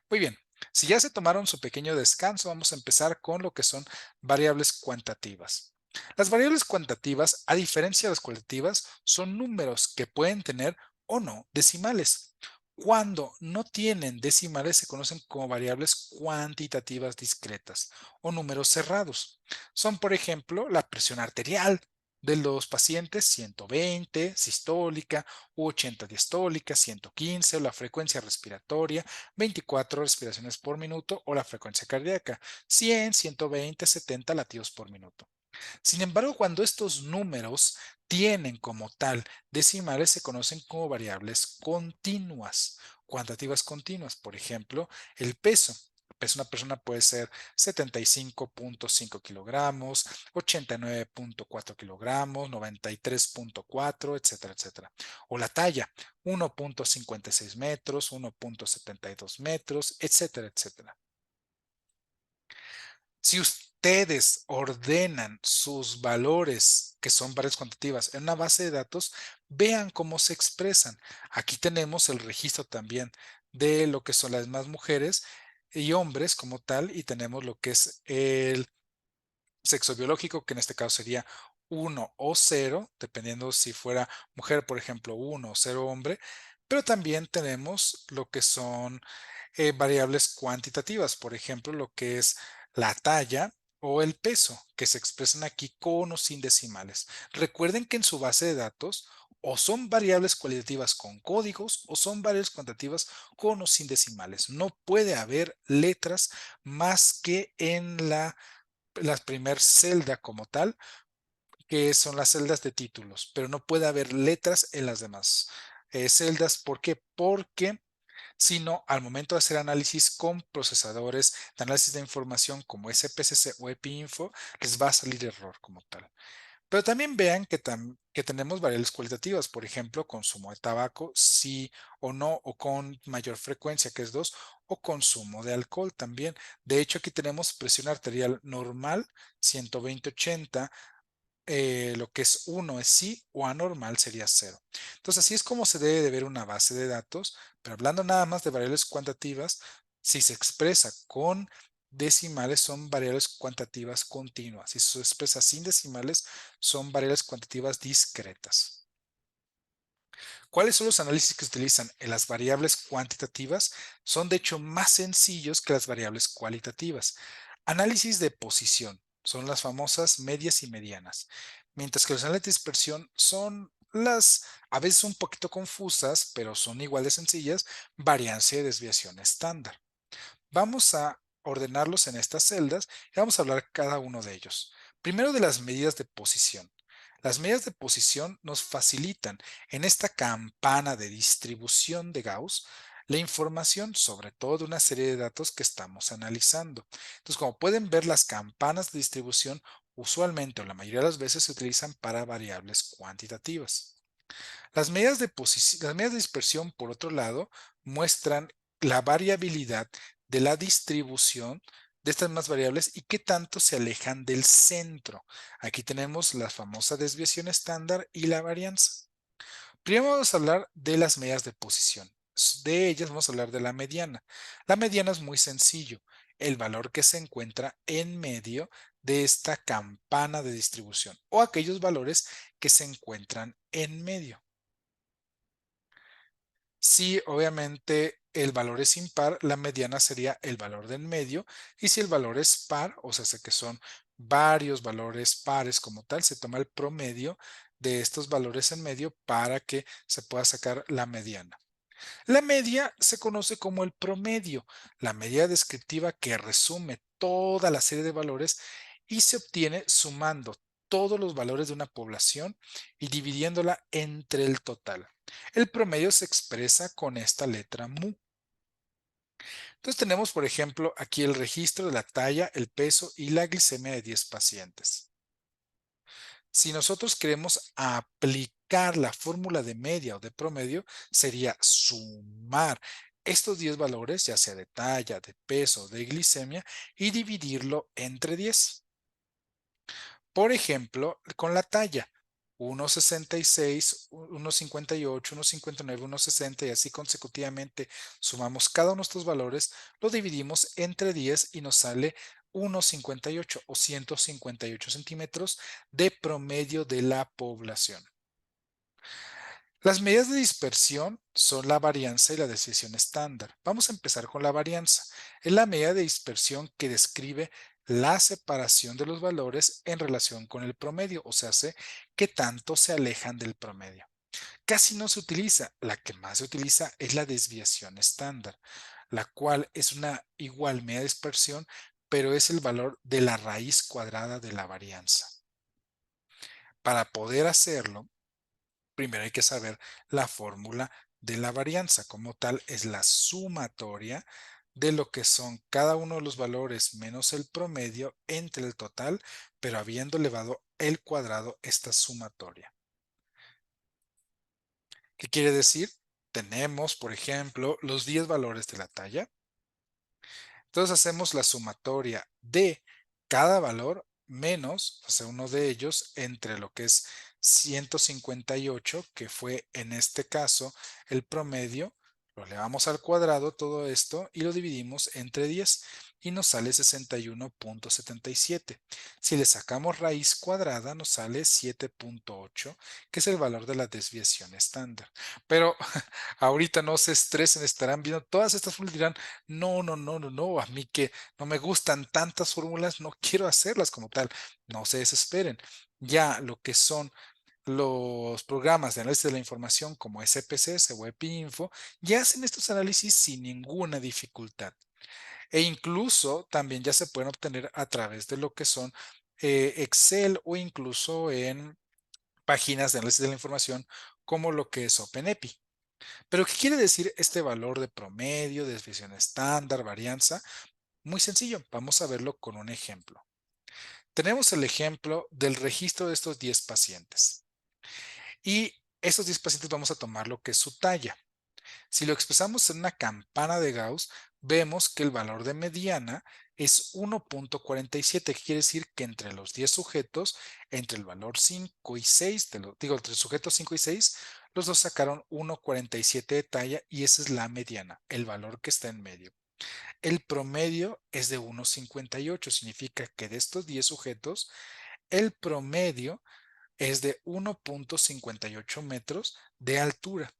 Muy bien, si ya se tomaron su pequeño descanso, vamos a empezar con lo que son variables cuantitativas. Las variables cuantitativas, a diferencia de las cualitativas, son números que pueden tener o no decimales. Cuando no tienen decimales se conocen como variables cuantitativas discretas o números cerrados. Son, por ejemplo, la presión arterial de los pacientes 120 sistólica u 80 diastólica, 115 o la frecuencia respiratoria, 24 respiraciones por minuto o la frecuencia cardíaca, 100, 120, 70 latidos por minuto. Sin embargo, cuando estos números tienen como tal decimales, se conocen como variables continuas, cuantitativas continuas. Por ejemplo, el peso. El peso de una persona puede ser 75.5 kilogramos, 89.4 kilogramos, 93.4, etcétera, etcétera. O la talla, 1.56 metros, 1.72 metros, etcétera, etcétera. Si ustedes ordenan sus valores, que son variables cuantitativas, en una base de datos, vean cómo se expresan. Aquí tenemos el registro también de lo que son las demás mujeres y hombres como tal, y tenemos lo que es el sexo biológico, que en este caso sería uno o cero, dependiendo si fuera mujer, por ejemplo, uno o 0 hombre, pero también tenemos lo que son variables cuantitativas, por ejemplo, lo que es la talla o el peso, que se expresan aquí con o sin decimales. Recuerden que en su base de datos o son variables cualitativas con códigos o son variables cuantitativas con o sin decimales. No puede haber letras más que en la primer celda como tal, que son las celdas de títulos, pero no puede haber letras en las demás celdas. ¿Por qué? Porque sino al momento de hacer análisis con procesadores de análisis de información como SPSS o EPINFO, les va a salir error como tal. Pero también vean que tenemos variables cualitativas, por ejemplo, consumo de tabaco, sí o no, o con mayor frecuencia, que es 2, o consumo de alcohol también. De hecho, aquí tenemos presión arterial normal, 120/80, lo que es uno es sí o anormal sería cero. Entonces, así es como se debe de ver una base de datos, pero hablando nada más de variables cuantitativas, si se expresa con decimales son variables cuantitativas continuas, si se expresa sin decimales son variables cuantitativas discretas. ¿Cuáles son los análisis que se utilizan en las variables cuantitativas? Son de hecho más sencillos que las variables cualitativas. Análisis de posición son las famosas medias y medianas, mientras que los análisis de dispersión son las a veces un poquito confusas, pero son igual de sencillas, variancia y desviación estándar. Vamos a ordenarlos en estas celdas y vamos a hablar cada uno de ellos. Primero de las medidas de posición. Las medidas de posición nos facilitan en esta campana de distribución de Gauss la información sobre todo de una serie de datos que estamos analizando. Entonces, como pueden ver, las campanas de distribución usualmente o la mayoría de las veces se utilizan para variables cuantitativas. Las medidas de dispersión, por otro lado, muestran la variabilidad de la distribución de estas más variables y qué tanto se alejan del centro. Aquí tenemos la famosa desviación estándar y la varianza. Primero vamos a hablar de las medidas de posición. De ellas vamos a hablar de la mediana. La mediana es muy sencillo, el valor que se encuentra en medio de esta campana de distribución o aquellos valores que se encuentran en medio. Si obviamente el valor es impar, la mediana sería el valor del medio, y si el valor es par, o sea, sé que son varios valores pares como tal, se toma el promedio de estos valores en medio para que se pueda sacar la mediana. La media se conoce como el promedio, la medida descriptiva que resume toda la serie de valores y se obtiene sumando todos los valores de una población y dividiéndola entre el total. El promedio se expresa con esta letra mu. Entonces tenemos, por ejemplo, aquí el registro de la talla, el peso y la glicemia de 10 pacientes. Si nosotros queremos aplicar la fórmula de media o de promedio, sería sumar estos 10 valores, ya sea de talla, de peso, de glicemia, y dividirlo entre 10. Por ejemplo, con la talla, 1,66, 1,58, 1,59, 1,60 y así consecutivamente sumamos cada uno de estos valores, lo dividimos entre 10 y nos sale 1,58 o 158 centímetros de promedio de la población. Las medidas de dispersión son la varianza y la desviación estándar. Vamos a empezar con la varianza. Es la medida de dispersión que describe la separación de los valores en relación con el promedio, o sea, qué tanto se alejan del promedio. Casi no se utiliza. La que más se utiliza es la desviación estándar, la cual es una igual medida de dispersión, pero es el valor de la raíz cuadrada de la varianza. Para poder hacerlo, primero hay que saber la fórmula de la varianza. Como tal, es la sumatoria de lo que son cada uno de los valores menos el promedio entre el total, pero habiendo elevado el cuadrado esta sumatoria. ¿Qué quiere decir? Tenemos, por ejemplo, los 10 valores de la talla. Entonces hacemos la sumatoria de cada valor menos, o sea, uno de ellos, entre lo que es 158, que fue en este caso el promedio, lo elevamos al cuadrado todo esto y lo dividimos entre 10 y nos sale 61,77. Si le sacamos raíz cuadrada, nos sale 7,8, que es el valor de la desviación estándar. Pero ahorita no se estresen, estarán viendo todas estas fórmulas y dirán, no, no, no, no, no, a mí que no me gustan tantas fórmulas, no quiero hacerlas como tal. No se desesperen. Ya lo que son los programas de análisis de la información como SPSS o EPINFO ya hacen estos análisis sin ninguna dificultad. E incluso también ya se pueden obtener a través de lo que son Excel o incluso en páginas de análisis de la información como lo que es OpenEPI. Pero, ¿qué quiere decir este valor de promedio, desviación estándar, varianza? Muy sencillo, vamos a verlo con un ejemplo. Tenemos el ejemplo del registro de estos 10 pacientes y estos 10 pacientes vamos a tomar lo que es su talla. Si lo expresamos en una campana de Gauss, vemos que el valor de mediana es 1,47, que quiere decir que entre los 10 sujetos, entre el valor 5 y 6, entre sujetos 5 y 6, los dos sacaron 1,47 de talla y esa es la mediana, el valor que está en medio. El promedio es de 1,58, significa que de estos 10 sujetos, el promedio es de 1,58 metros de altura.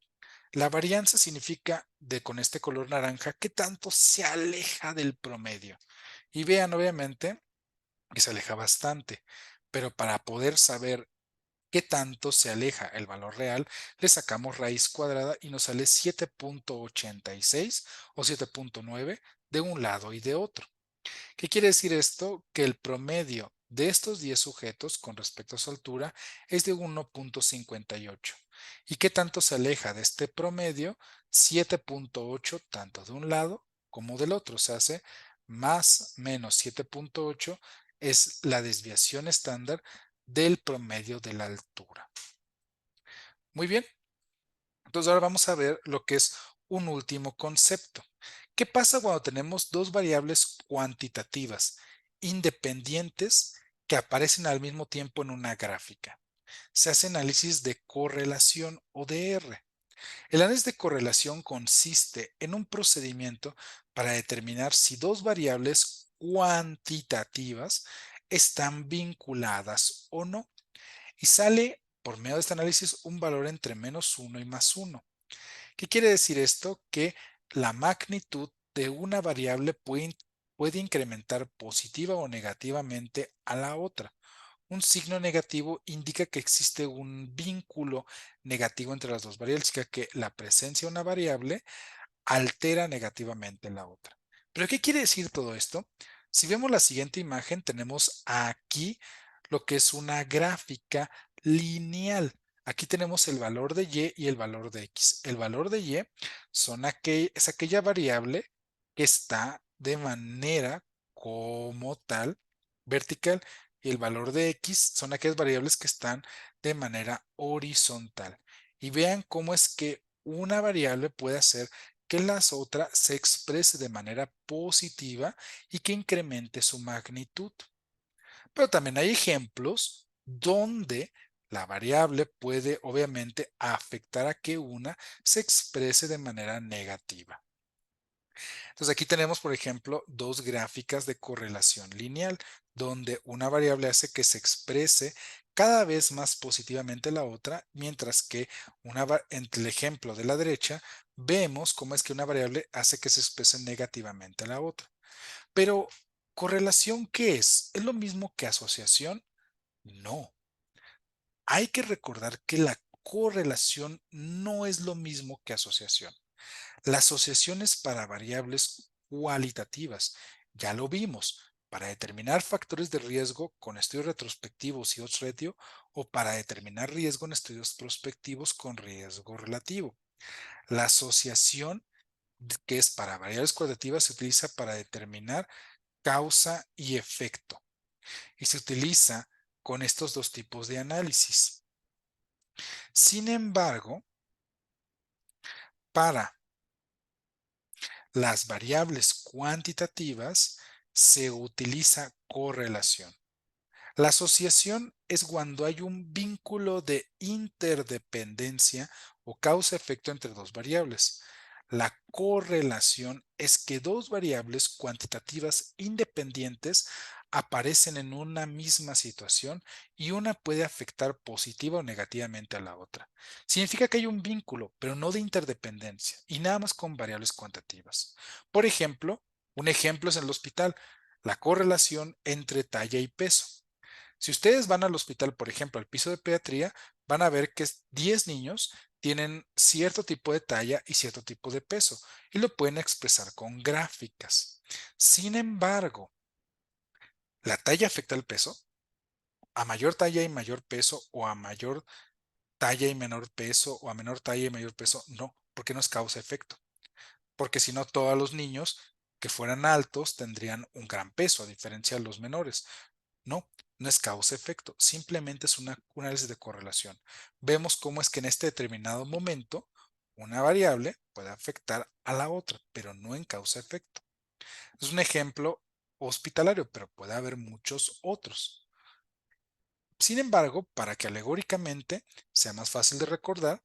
La varianza significa con este color naranja qué tanto se aleja del promedio. Y vean, obviamente, que se aleja bastante, pero para poder saber qué tanto se aleja el valor real, le sacamos raíz cuadrada y nos sale 7,86 o 7,9 de un lado y de otro. ¿Qué quiere decir esto? Que el promedio de estos 10 sujetos con respecto a su altura es de 1,58. ¿Y qué tanto se aleja de este promedio? 7,8 tanto de un lado como del otro. Se hace más menos 7,8 es la desviación estándar del promedio de la altura. Muy bien, entonces ahora vamos a ver lo que es un último concepto. ¿Qué pasa cuando tenemos dos variables cuantitativas independientes que aparecen al mismo tiempo en una gráfica? Se hace análisis de correlación o de R. El análisis de correlación consiste en un procedimiento para determinar si dos variables cuantitativas están vinculadas o no. Y sale por medio de este análisis un valor entre -1 y +1. ¿Qué quiere decir esto? Que la magnitud de una variable puede incrementar positiva o negativamente a la otra. Un signo negativo indica que existe un vínculo negativo entre las dos variables, significa que la presencia de una variable altera negativamente la otra. ¿Pero qué quiere decir todo esto? Si vemos la siguiente imagen, tenemos aquí lo que es una gráfica lineal. Aquí tenemos el valor de y y el valor de x. El valor de y es aquella variable que está de manera como tal vertical y el valor de x son aquellas variables que están de manera horizontal. Y vean cómo es que una variable puede hacer que la otra se exprese de manera positiva y que incremente su magnitud. Pero también hay ejemplos donde la variable puede obviamente afectar a que una se exprese de manera negativa. Entonces aquí tenemos, por ejemplo, dos gráficas de correlación lineal, donde una variable hace que se exprese cada vez más positivamente la otra, mientras que en el ejemplo de la derecha vemos cómo es que una variable hace que se exprese negativamente la otra. Pero, ¿correlación qué es? ¿Es lo mismo que asociación? No. Hay que recordar que la correlación no es lo mismo que asociación. La asociación es para variables cualitativas. Ya lo vimos, para determinar factores de riesgo con estudios retrospectivos y odds ratio o para determinar riesgo en estudios prospectivos con riesgo relativo. La asociación, que es para variables cualitativas, se utiliza para determinar causa y efecto y se utiliza con estos dos tipos de análisis. Sin embargo, para las variables cuantitativas se utiliza correlación. La asociación es cuando hay un vínculo de interdependencia o causa-efecto entre dos variables. La correlación es que dos variables cuantitativas independientes aparecen en una misma situación y una puede afectar positiva o negativamente a la otra. Significa que hay un vínculo, pero no de interdependencia y nada más con variables cuantitativas. Por ejemplo, un ejemplo es en el hospital, la correlación entre talla y peso. Si ustedes van al hospital, por ejemplo, al piso de pediatría, van a ver que 10 niños tienen cierto tipo de talla y cierto tipo de peso y lo pueden expresar con gráficas. Sin embargo, ¿la talla afecta al peso? ¿A mayor talla y mayor peso o a mayor talla y menor peso o a menor talla y mayor peso? No, porque no es causa-efecto. Porque si no, todos los niños que fueran altos tendrían un gran peso, a diferencia de los menores. No, no es causa-efecto, simplemente es un análisis de correlación. Vemos cómo es que en este determinado momento una variable puede afectar a la otra, pero no en causa-efecto. Es un ejemplo hospitalario, pero puede haber muchos otros. Sin embargo, para que alegóricamente sea más fácil de recordar,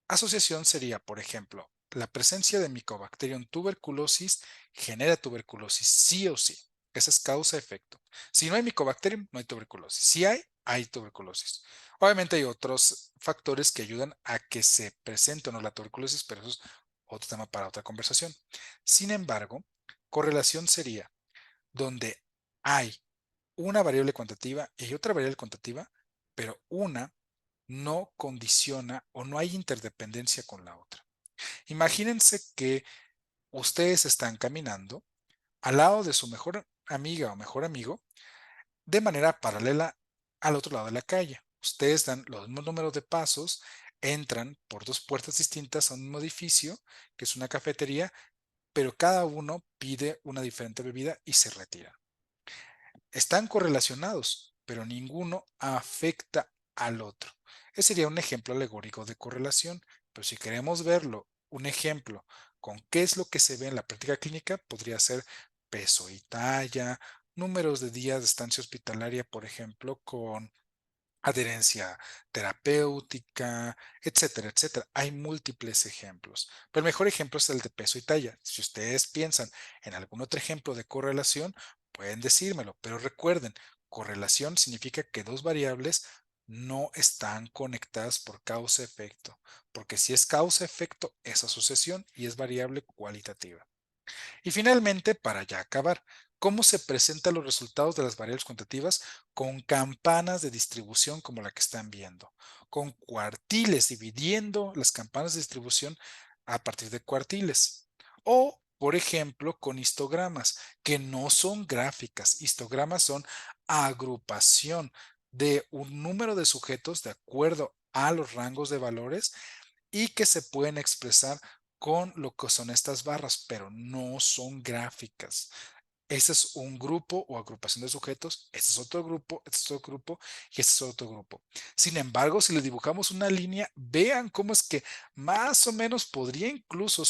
asociación sería, por ejemplo, la presencia de Mycobacterium tuberculosis genera tuberculosis sí o sí. Esa es causa-efecto. Si no hay Mycobacterium, no hay tuberculosis. Si hay, hay tuberculosis. Obviamente hay otros factores que ayudan a que se presente o no la tuberculosis, pero eso es otro tema para otra conversación. Sin embargo, correlación sería donde hay una variable cuantitativa y hay otra variable cuantitativa, pero una no condiciona o no hay interdependencia con la otra. Imagínense que ustedes están caminando al lado de su mejor amiga o mejor amigo de manera paralela al otro lado de la calle. Ustedes dan los mismos números de pasos, entran por dos puertas distintas a un mismo edificio, que es una cafetería, pero cada uno pide una diferente bebida y se retira. Están correlacionados, pero ninguno afecta al otro. Ese sería un ejemplo alegórico de correlación, pero si queremos verlo, un ejemplo con qué es lo que se ve en la práctica clínica, podría ser peso y talla, números de días de estancia hospitalaria, por ejemplo, con adherencia terapéutica, etcétera, etcétera. Hay múltiples ejemplos, pero el mejor ejemplo es el de peso y talla. Si ustedes piensan en algún otro ejemplo de correlación, pueden decírmelo, pero recuerden, correlación significa que dos variables no están conectadas por causa-efecto, porque si es causa-efecto es asociación y es variable cualitativa. Y finalmente, para ya acabar, ¿cómo se presentan los resultados de las variables cuantitativas? Con campanas de distribución como la que están viendo, con cuartiles, dividiendo las campanas de distribución a partir de cuartiles. O, por ejemplo, con histogramas, que no son gráficas. Histogramas son agrupación de un número de sujetos de acuerdo a los rangos de valores y que se pueden expresar con lo que son estas barras, pero no son gráficas. Ese es un grupo o agrupación de sujetos, este es otro grupo, este es otro grupo y este es otro grupo. Sin embargo, si le dibujamos una línea, vean cómo es que más o menos podría incluso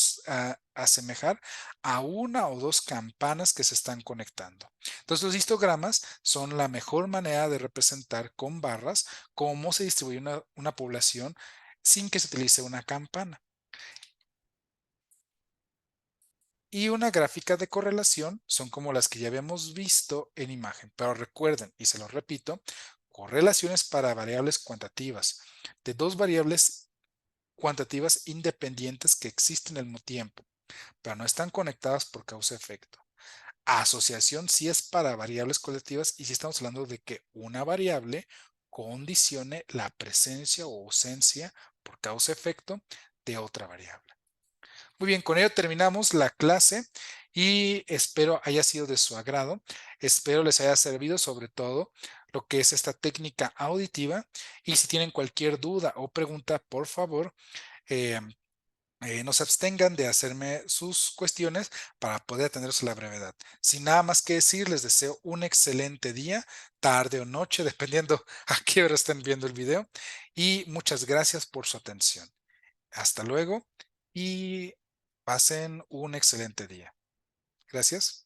asemejar a una o dos campanas que se están conectando. Entonces, los histogramas son la mejor manera de representar con barras cómo se distribuye una población sin que se utilice una campana. Y una gráfica de correlación son como las que ya habíamos visto en imagen. Pero recuerden, y se lo repito, correlaciones para variables cuantitativas, de dos variables cuantitativas independientes que existen al mismo tiempo, pero no están conectadas por causa-efecto. Asociación sí es para variables colectivas y sí estamos hablando de que una variable condicione la presencia o ausencia por causa-efecto de otra variable. Muy bien, con ello terminamos la clase y espero haya sido de su agrado. Espero les haya servido sobre todo lo que es esta técnica auditiva y si tienen cualquier duda o pregunta, por favor, eh, no se abstengan de hacerme sus cuestiones para poder atenderlos a la brevedad. Sin nada más que decir, les deseo un excelente día, tarde o noche, dependiendo a qué hora estén viendo el video y muchas gracias por su atención. Hasta luego y pasen un excelente día. Gracias.